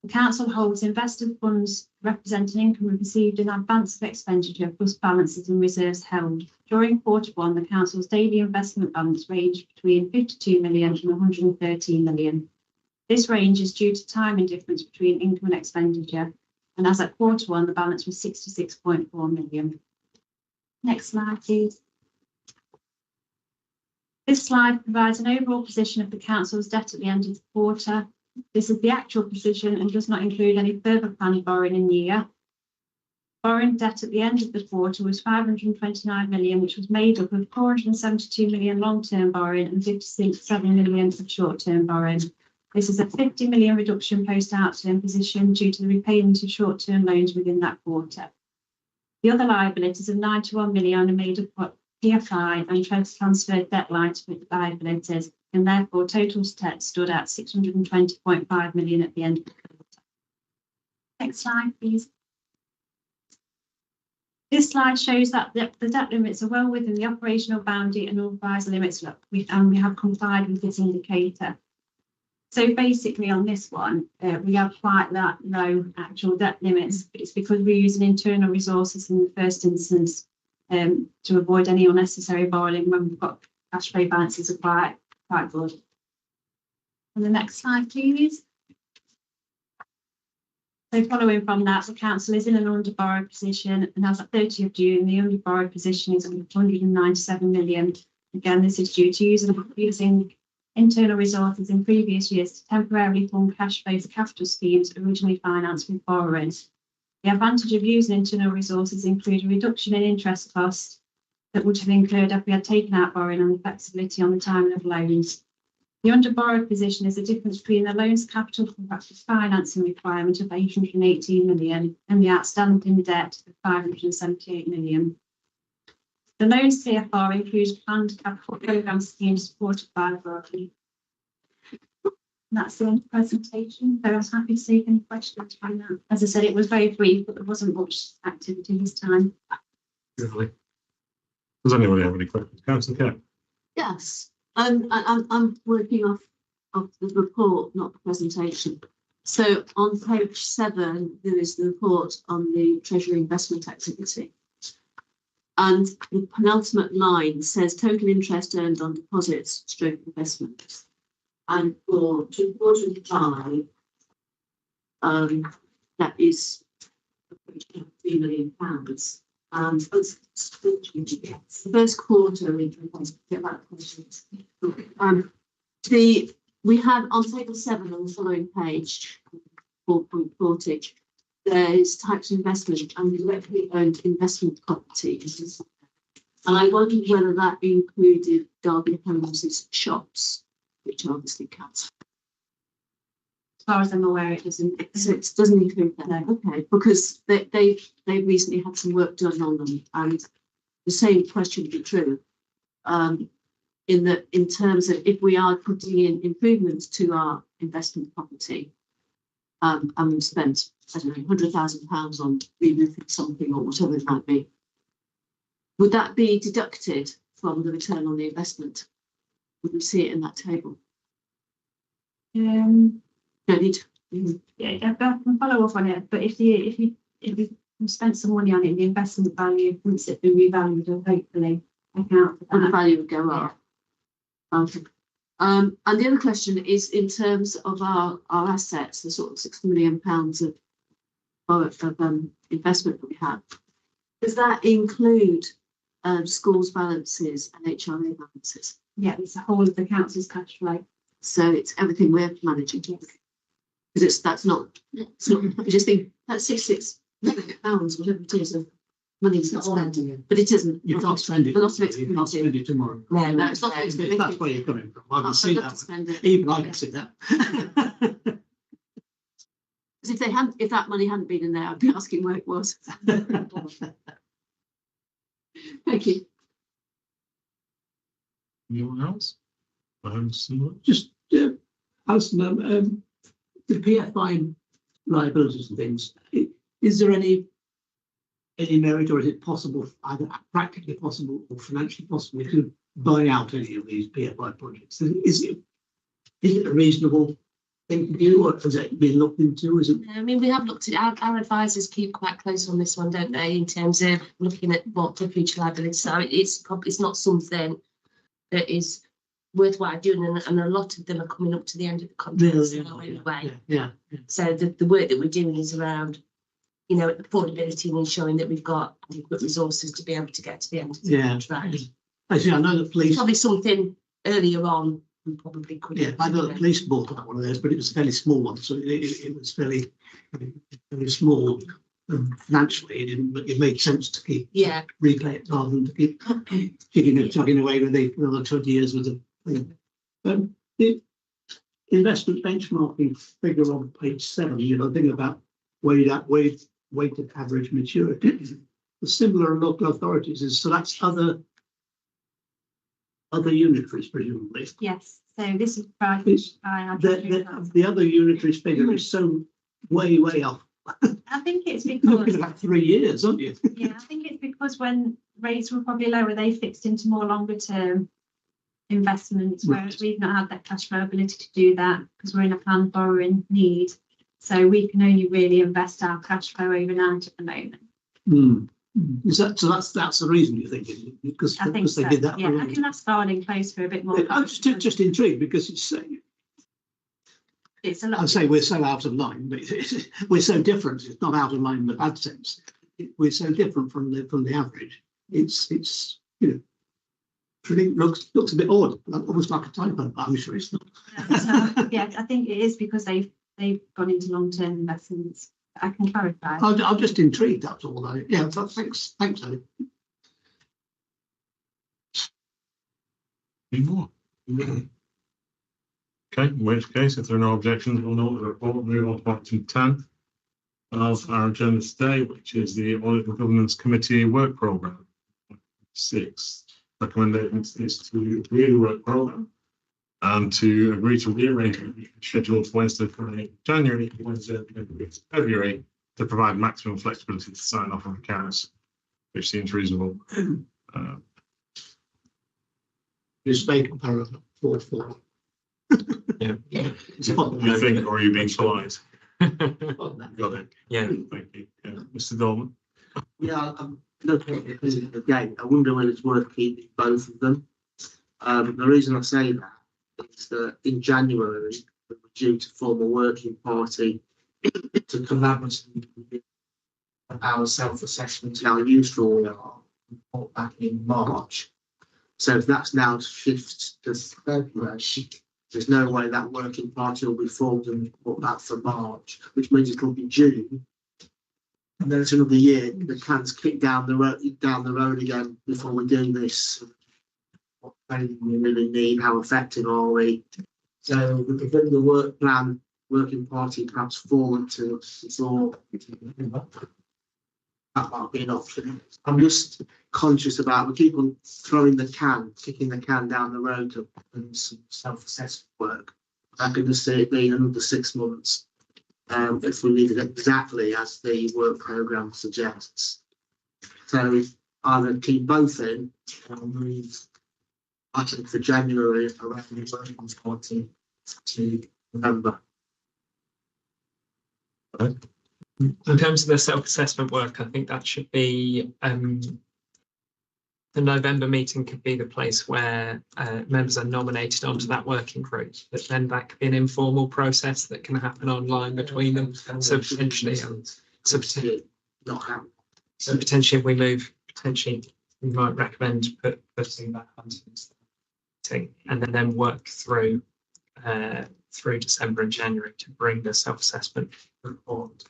The council holds invested funds representing income received in advance of expenditure plus balances and reserves held. During Quarter 1, the council's daily investment balance ranged between 52 million and 113 million. This range is due to timing difference between income and expenditure, and as at Quarter 1, the balance was 66.4 million. Next slide, please. This slide provides an overall position of the council's debt at the end of the quarter. This is the actual position and does not include any further planned borrowing in the year. Borrowing debt at the end of the quarter was 529 million, which was made up of 472 million long-term borrowing and 57 million of short-term borrowing. This is a 50 million reduction post-outturn position due to the repayment of short-term loans within that quarter. The other liabilities of 91 million are made up of PFI and transferred debt lines with liabilities, and therefore total debt stood at 620.5 million at the end of the quarter. Next slide, please. This slide shows that the debt limits are well within the operational boundary and authorised limits, we have complied with this indicator. So basically on this one, we have quite that low actual debt limits. It's because we're using internal resources in the first instance to avoid any unnecessary borrowing when we've got cash flow balances are quite good. And the next slide, please. So following from that, the council is in an under-borrowed position, and as at 30th of June, the under-borrowed position is 197 million. Again, this is due to using internal resources in previous years to temporarily fund cash flow for capital schemes originally financed with borrowings. The advantage of using internal resources include a reduction in interest costs that would have incurred if we had taken out borrowing and the flexibility on the timing of loans. The under-borrowed position is the difference between the loans capital financing requirement of 818 million and the outstanding debt of 578 million. The loans CFR includes planned capital programme schemes supported by borrowing. That's the end of the presentation. So I was happy to take any questions from that. As I said, it was very brief, but there wasn't much activity this time. Really? Does anyone have any questions? Councillor Kerr? Yes, I'm working off the report, not the presentation. So on page 7, there is the report on the Treasury investment activity. And the penultimate line says total interest earned on deposits stroke investments. And for 2005, that is £3 million. And the first quarter, we have on table 7 on the following page, 4.40, there is types of investment and directly owned investment properties. And I wondered whether that included Derby Homes' shops, which obviously counts. As far as I'm aware, it doesn't. So it doesn't include that. No, okay, because they've recently had some work done on them, and the same question would be true. In terms of if we are putting in improvements to our investment property, and we've spent, I don't know, £100,000 on removing something or whatever it might be, would that be deducted from the return on the investment? Would we see it in that table? No need. Yeah, I can follow up on it. But if you spent some money on it, the investment value once it be revalued, will hopefully account for that. And the value would go up. Okay. And the other question is in terms of our assets, the sort of £60 million of investment that we have. Does that include schools balances and HRA balances? Yeah, it's the whole of the council's cash flow. So it's everything we're managing. Yes. Because that's not. I just think that's £66 million, whatever it is, of money that's not spent. But it isn't. You can't spend it. A lot of it's You can't spend it tomorrow. No, it's not. That's where you're coming from. I can see that. It. Even I can see that. Because if that money hadn't been in there, I'd be asking where it was. Thank you. Anyone else? Just, Alison, the PFI liabilities and things, is there any merit, or is it possible, either practically possible or financially possible, to buy out any of these PFI projects? Is it a reasonable thing to do, or has it been looked into? Is it? I mean, we have looked at our advisors keep quite close on this one, don't they, in terms of looking at what the future liabilities are. It's not something that is worthwhile doing, and a lot of them are coming up to the end of the contract anyway. Yeah. So the work that we're doing is around, affordability and ensuring that we've got adequate resources to be able to get to the end of the contract. Actually, I know the police. Probably something earlier on we probably could. Yeah, I got at least bought one of those, but it was a fairly small one, so it was fairly small. Financially, it made sense to keep replay it rather than to keep kicking and chugging away with another 20 years with the thing. The investment benchmarking figure on page 7, thing about weighted average maturity. The similar in local authorities is, so that's other unitaries, presumably. Yes, so this is private. The other unitaries figure is so way off. I think it's You're looking because, at about 3 years, aren't you? yeah, I think it's because when rates were probably lower, they fixed into more longer term investments, whereas we've not had that cash flow ability to do that because we're in a planned borrowing need. So we can only really invest our cash flow overnight at the moment. Is that so? That's the reason you're thinking, because I think they so. did that. Yeah, I can ask Guarding Close for a bit more. I'm just intrigued because it's a lot. I say we're so out of line, but we're so different. It's not out of line in the bad sense. We're so different from the average. It's really looks a bit odd, almost like a typo. But I'm sure it's not. Yeah, I think it is because they've gone into long term investments. I can clarify. I'm just intrigued. That's all. Yeah. Thanks, Ellie. Any more? Okay, in which case, if there are no objections, we'll note the report and move on to item 10 of our agenda today, which is the Audit and Governance Committee work programme. 6 recommendations is to review the work programme and to agree to rearrange the schedule for Wednesday, 28th January, Wednesday, 28th February, to provide maximum flexibility to sign off on accounts, which seems reasonable. Just make paragraph 4. Yeah. You think, or are you being polite? Got it. Yeah. Thank you. Yeah. Mr. Dolman. Yeah, I'm looking at it again. I wonder whether it's worth keeping both of them. The reason I say that is that in January, we were due to form a working party to collaboratively our self-assessment and how useful we are back in March. So if that's now shifted to February, there's no way that working party will be formed and put that for March, which means it'll be June. And then it's another year, the can's kicked down the road again before we do this. What training we really need, how effective are we? So we could bring the working party perhaps forward to before that might be an option. I'm just conscious about we keep on kicking the can down the road to some self-assessment work. I can just see it being another 6 months if we leave it exactly as the work programme suggests. So either keep both in or move, I think, for January around the working party to November. Okay. In terms of the self-assessment work, I think that should be the November meeting could be the place where members are nominated onto that working group, but then that could be an informal process that can happen online between them. So potentially, we might recommend putting that onto the meeting and then work through December and January to bring the self-assessment report.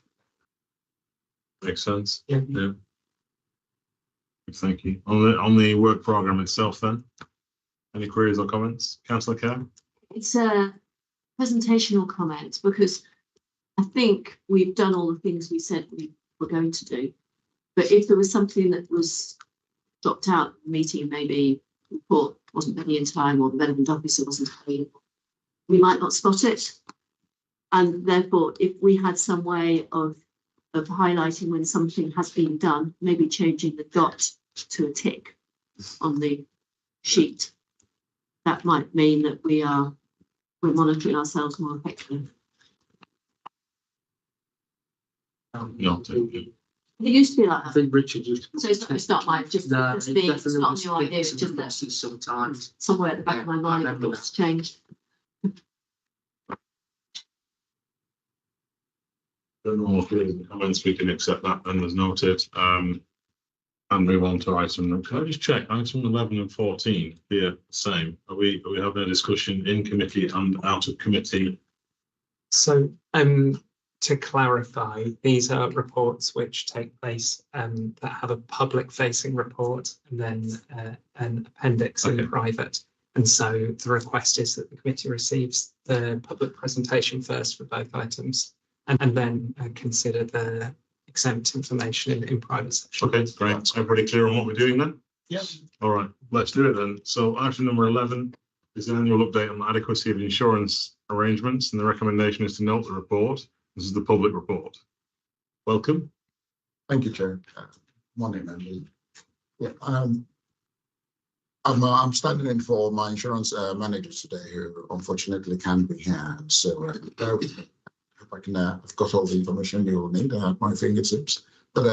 Makes sense. Yeah. Thank you. On the work programme itself then, any queries or comments? Councillor Kerr? It's a presentational comment because I think we've done all the things we said we were going to do. But if there was something that was dropped out of the meeting, maybe the report wasn't ready in time or the relevant officer wasn't available, we might not spot it. And therefore, if we had some way of highlighting when something has been done, maybe changing the dot to a tick on the sheet, that might mean that we're monitoring ourselves more effectively. No, It used to be like that. I think Richard used to. So it's not mine, just No, it's not a new idea, it's it's just that sometimes. somewhere at the back of my mind it's changed. No more comments, we can accept that and as noted. And move on to item, can I just check, item 11 and 14 here, same, are we having a discussion in committee and out of committee? So, to clarify, these are reports which take place that have a public facing report and then an appendix in private. And so the request is that the committee receives the public presentation first for both items and then consider the exempt information in private session. Okay, great. Everybody clear on what we're doing then? Yep. All right, let's do it then. So item number 11 is the annual update on the adequacy of insurance arrangements, and the recommendation is to note the report. This is the public report. Welcome. Thank you, Chair. Morning, members. Yeah, I'm standing in for my insurance manager today, who unfortunately can't be here. So bear with me. If I can, I've got all the information you will need at my fingertips. But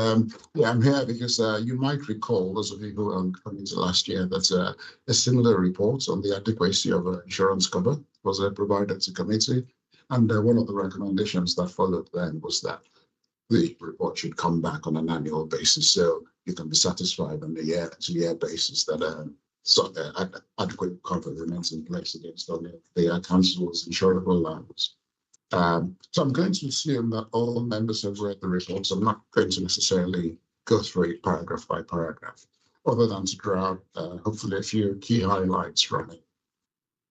yeah, I'm here because you might recall, those of you who were coming to last year, that a similar report on the adequacy of insurance cover was provided to committee. And one of the recommendations that followed then was that the report should come back on an annual basis, so you can be satisfied on a year-to-year basis that adequate cover remains in place against all the council's insurable lines. So I'm going to assume that all members have read the report, so I'm not going to necessarily go through it paragraph by paragraph, other than to draw out hopefully a few key highlights from it,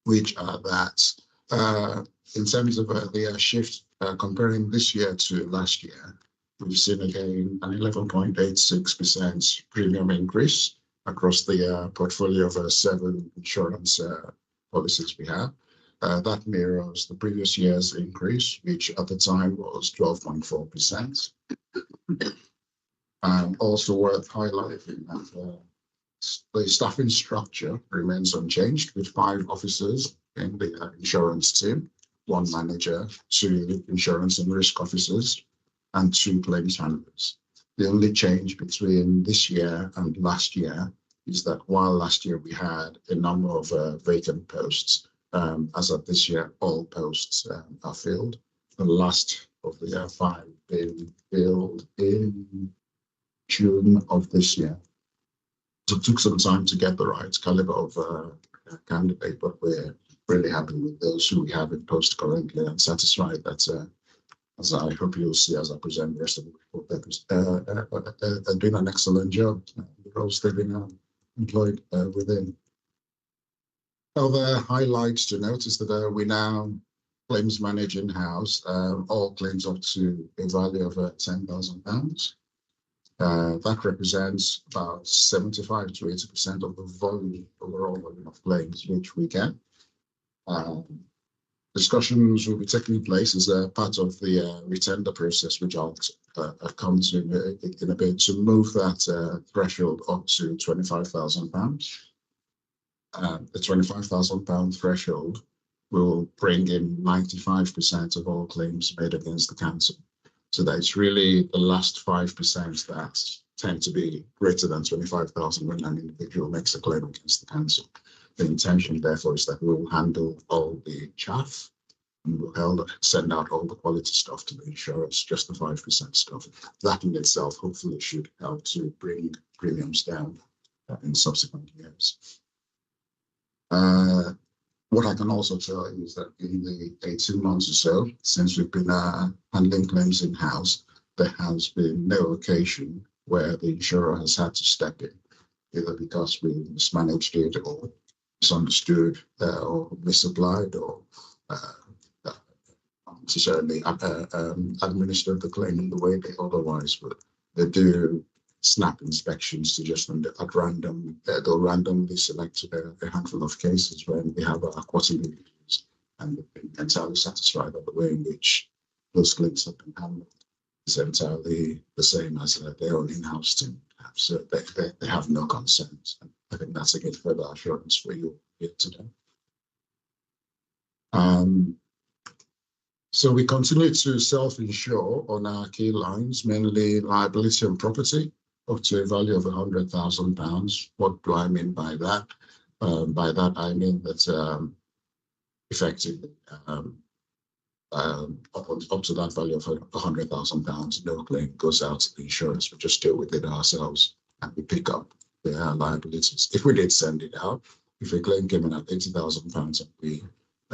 which are that in terms of the shift comparing this year to last year, we've seen again an 11.86% premium increase across the portfolio of 7 insurance policies we have. That mirrors the previous year's increase, which at the time was 12.4%. And also worth highlighting that the staffing structure remains unchanged, with 5 officers in the insurance team, 1 manager, 2 insurance and risk officers, and 2 claims handlers. The only change between this year and last year is that while last year we had a number of vacant posts, as of this year, all posts are filled. The last of the 5 being filled in June of this year. So it took some time to get the right caliber of candidate, but we're really happy with those who we have in post currently and satisfied that, as I hope you'll see as I present the rest of the report, they're doing an excellent job. The roles they've been employed within. Other highlights to note is that we now claims manage in-house all claims up to a value of £10,000. That represents about 75 to 80% of the volume, overall volume of claims which we get. Discussions will be taking place as a part of the retender process, which I'll come to in a bit, to move that threshold up to £25,000. The £25,000 threshold will bring in 95% of all claims made against the council. So that it's really the last 5% that tend to be greater than 25,000 when an individual makes a claim against the council. The intention, therefore, is that we will handle all the chaff and we'll send out all the quality stuff to the insurers, just the 5% stuff. That in itself hopefully should help to bring premiums down in subsequent years. What I can also tell you is that in the 18 months or so since we've been handling claims in-house, there has been no occasion where the insurer has had to step in, either because we mismanaged it or misunderstood or misapplied or not necessarily administered the claim in the way they otherwise would. They do snap inspections to just at random, they'll randomly select a handful of cases when we have our quarterly reviews, and they've been entirely satisfied that the way in which those claims have been handled is entirely the same as their own in-house team have. So they have no concerns. And I think that's a good further assurance for you here today. So we continue to self-insure on our key lines, mainly liability and property, up to a value of £100,000. What do I mean by that? By that, I mean that effectively, up to that value of £100,000, no claim goes out to the insurance. We just deal with it ourselves and we pick up the liabilities. If we did send it out, if a claim came in at £80,000 and we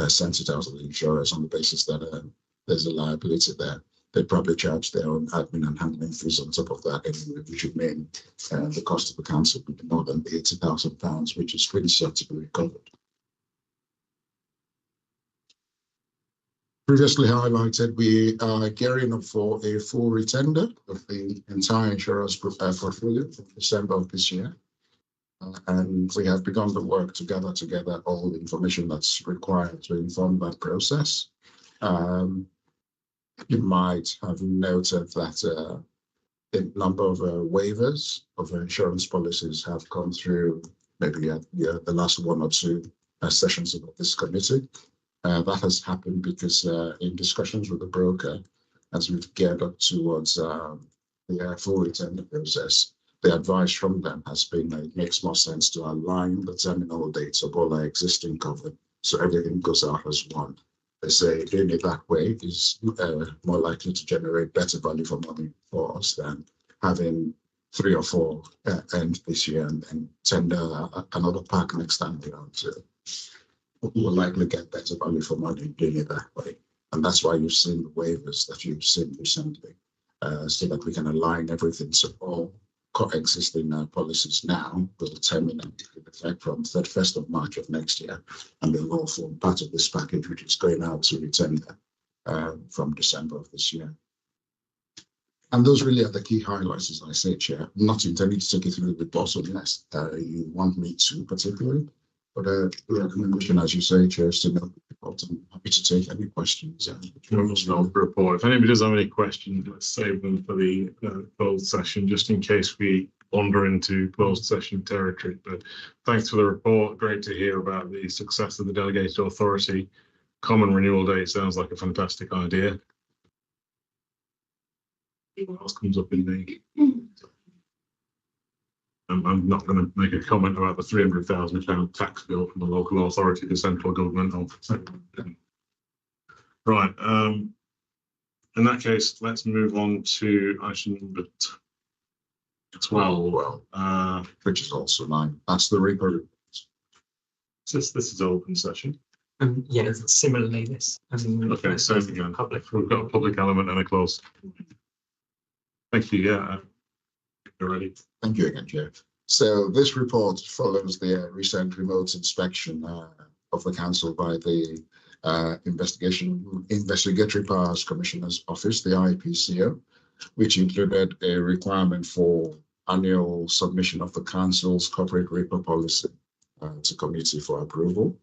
sent it out to the insurers on the basis that there's a liability there, they'd probably charge their own admin and handling fees on top of that anyway, which would mean the cost of the council would be more than £80,000, which is pretty certain to be recovered. Previously highlighted, we are gearing up for a full retender of the entire insurance portfolio in December of this year. And we have begun the work to gather together all the information that's required to inform that process. You might have noted that a number of waivers of insurance policies have come through maybe the last one or two sessions of this committee. That has happened because in discussions with the broker, as we've geared up towards the full retender process, the advice from them has been that it makes more sense to align the terminal dates of all our existing cover so everything goes out as one. They say doing it that way is more likely to generate better value for money for us than having 3 or 4 end this year and then tender another pack next time around. So will likely get better value for money doing it that way. And that's why you've seen the waivers that you've seen recently, so that we can align everything. So all coexisting policies now will terminate in effect from 31st of March of next year, and they'll all form part of this package, which is going out to retender from December of this year. And those really are the key highlights, as I say, Chair. I'm not intending to take you through the report unless you want me to particularly. But the recommendation, as you say, Chair, is to note the report. I'm happy to take any questions. Report. If anybody does have any questions, let's save them for the closed session, just in case we wander into closed session territory. But thanks for the report. Great to hear about the success of the delegated authority. Common renewal date sounds like a fantastic idea. What else comes up in the? I'm not going to make a comment about the £300,000 tax bill from the local authority to central government. Right. In that case, let's move on to item number 12. Which is also 9. That's the report. This is open session. Yeah, similarly this. Okay, so public. We've got a public element and a close. Thank you. Yeah. You're ready. Thank you again, Chair. So this report follows the recent remote inspection of the council by the Investigatory Powers Commissioner's Office, the IPCO, which included a requirement for annual submission of the council's corporate repo policy to committee for approval.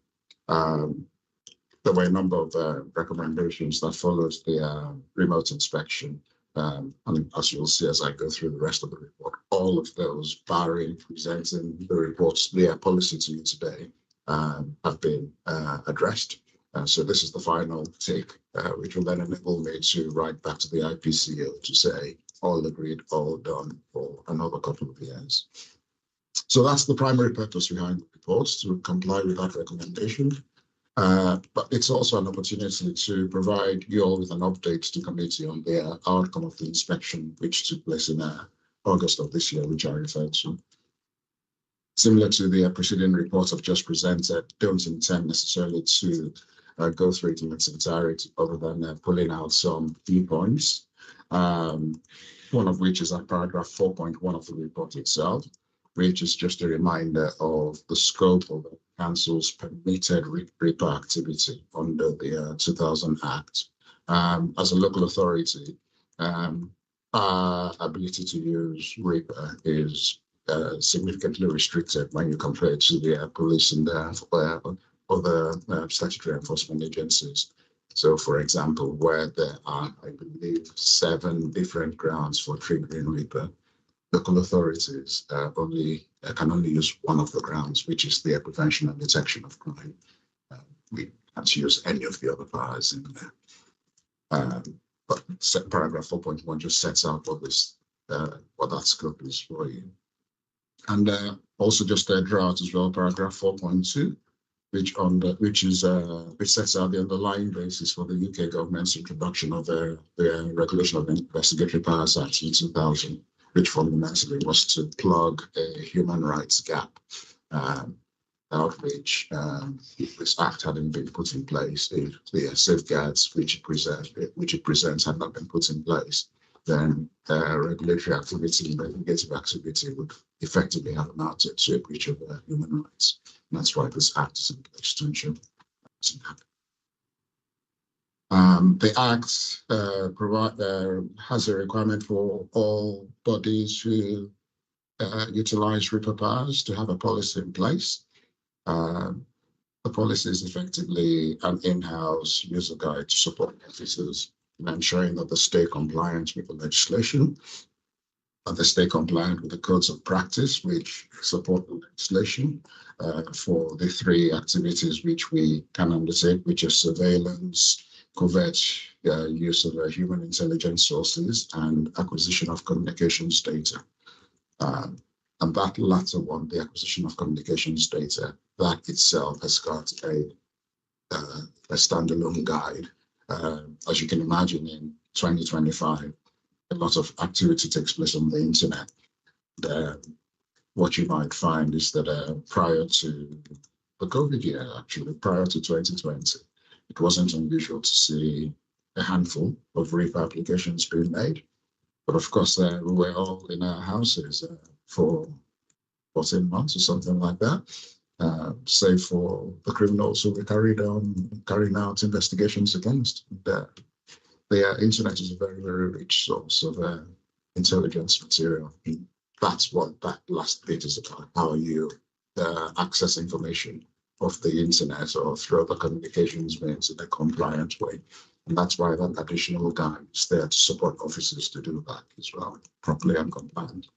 There were a number of recommendations that follows the remote inspection. And as you'll see as I go through the rest of the report, all of those, barring presenting the reports, their policy to you today, have been addressed. So this is the final take, which will then enable me to write back to the IPCO to say, all agreed, all done for another couple of years. So that's the primary purpose behind the report, to comply with that recommendation. But it's also an opportunity to provide you all with an update to committee on the outcome of the inspection, which took place in August of this year, which I referred to. Similar to the preceding reports I've just presented, don't intend necessarily to go through it in its entirety, other than pulling out some key points, one of which is at paragraph 4.1 of the report itself, which is just a reminder of the scope of the council's permitted repo activity under the 2000 Act. As a local authority, our ability to use repo is significantly restricted when you compare it to the police and other statutory enforcement agencies. So, for example, where there are, I believe, 7 different grounds for triggering repo, local authorities can only use one of the grounds, which is the prevention and detection of crime. We can't use any of the other powers in there. But paragraph 4.1 just sets out what that scope is for you. And also just draw out as well paragraph 4.2, which sets out the underlying basis for the UK government's introduction of the Regulation of Investigatory Powers Act in 2000. which fundamentally was to plug a human rights gap, out which this act hadn't been put in place. If the safeguards which it presents had not been put in place, then regulatory activity, investigative activity would effectively have amounted to a breach of human rights. And that's why this act is in place to ensure that doesn't happen. The Act has a requirement for all bodies who utilize RIPA powers to have a policy in place. The policy is effectively an in-house user guide to support officers in ensuring that they stay compliant with the legislation, that they stay compliant with the codes of practice which support the legislation for the three activities which we can undertake, which are surveillance, covert use of human intelligence sources, and acquisition of communications data. And that latter one, the acquisition of communications data, that itself has got a standalone guide. As you can imagine, in 2025, a lot of activity takes place on the internet. What you might find is that prior to the COVID year, actually, prior to 2020, it wasn't unusual to see a handful of RIP applications being made. But of course, we were all in our houses for 14 months or something like that, save for the criminals who were carrying out investigations against. The internet is a very, very rich source of intelligence material. And that's what that last bit is about, how you access information off the internet or through other communications means in a compliant way. And that's why that additional guide is there to support officers to do that as well, properly and compliant.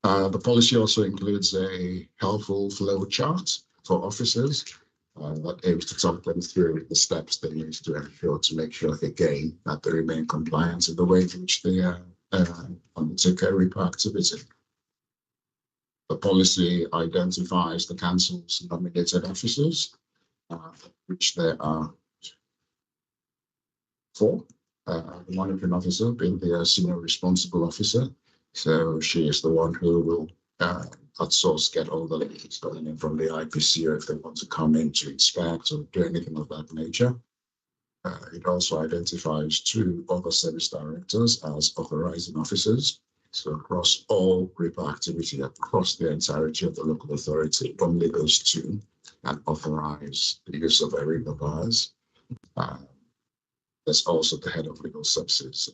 The policy also includes a helpful flow chart for officers that aims to talk them through the steps they need to ensure to make sure, again, that they remain compliant in the way in which they undertake a RIP activity. The policy identifies the council's nominated officers, which there are 4. The monitoring officer being the senior responsible officer. So she is the one who will, at source, get all the leads coming in from the IPC, or if they want to come in to inspect or do anything of that nature. It also identifies 2 other service directors as authorizing officers. So across all RIP activity, across the entirety of the local authority, only those 2 can authorize the use of RIP powers. There's also the head of legal services,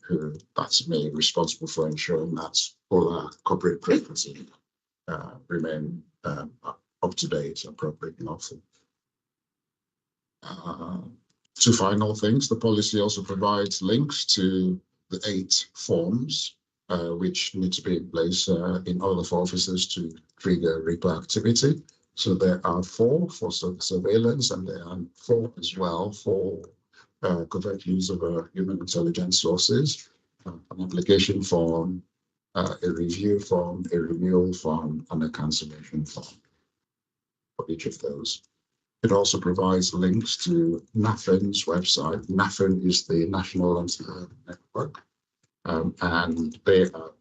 who that's me, responsible for ensuring that all our corporate preferences remain up to date, appropriate, and lawful. 2 final things. The policy also provides links to the 8 forms which need to be in place in order for officers to trigger RIP activity. So there are 4 for surveillance, and there are 4 as well for covert use of human intelligence sources, an application form, a review form, a renewal form, and a cancellation form for each of those. It also provides links to NAFIN's website. NAFIN is the National Anti-Fraud Network, and they are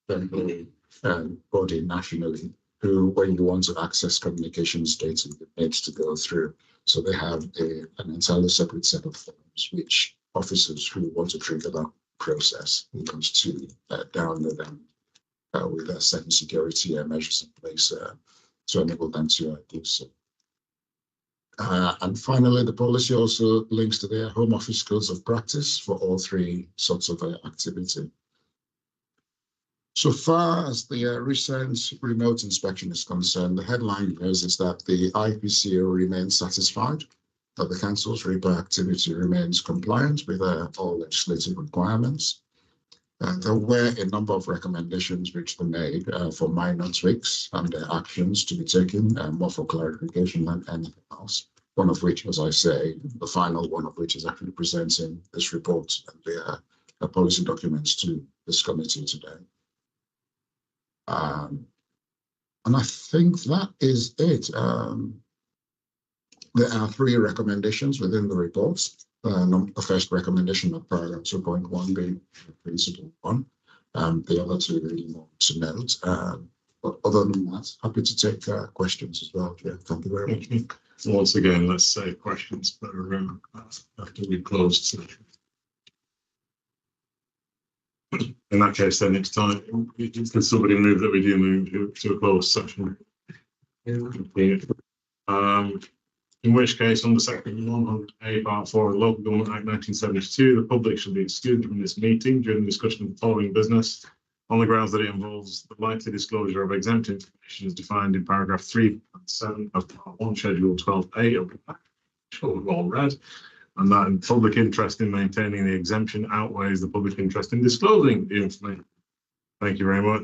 a body nationally who, when you want to access communications data, you need to go through. So they have an entirely separate set of forms which officers who want to trigger that process need to download them with certain security measures in place to enable them to do so. And finally, the policy also links to their Home Office codes of practice for all 3 sorts of activity. So far as the recent remote inspection is concerned, the headline is that the IPCO remains satisfied that the council's RIP activity remains compliant with all legislative requirements. There were a number of recommendations which were made for minor tweaks and actions to be taken, more for clarification than anything else. One of which, as I say, the final one of which is actually presenting this report and the policy documents to this committee today. And I think that is it. There are 3 recommendations within the report. The first recommendation of paragraph 2.1 being the principal one. The other two really more to note. But other than that, happy to take questions as well. Yeah, thank you very much. Once again, let's save questions for after we close session. In that case, then it's time. Can somebody move that we do move to a closed session? In which case, under section 100A part 4 of the Local Government Act 1972, the public shall be excluded from this meeting during the discussion of the following business on the grounds that it involves the likely disclosure of exempt information as defined in paragraph 3.7 of part 1 schedule 12A of the Act, which we've all read, and that public interest in maintaining the exemption outweighs the public interest in disclosing the information. Thank you very much.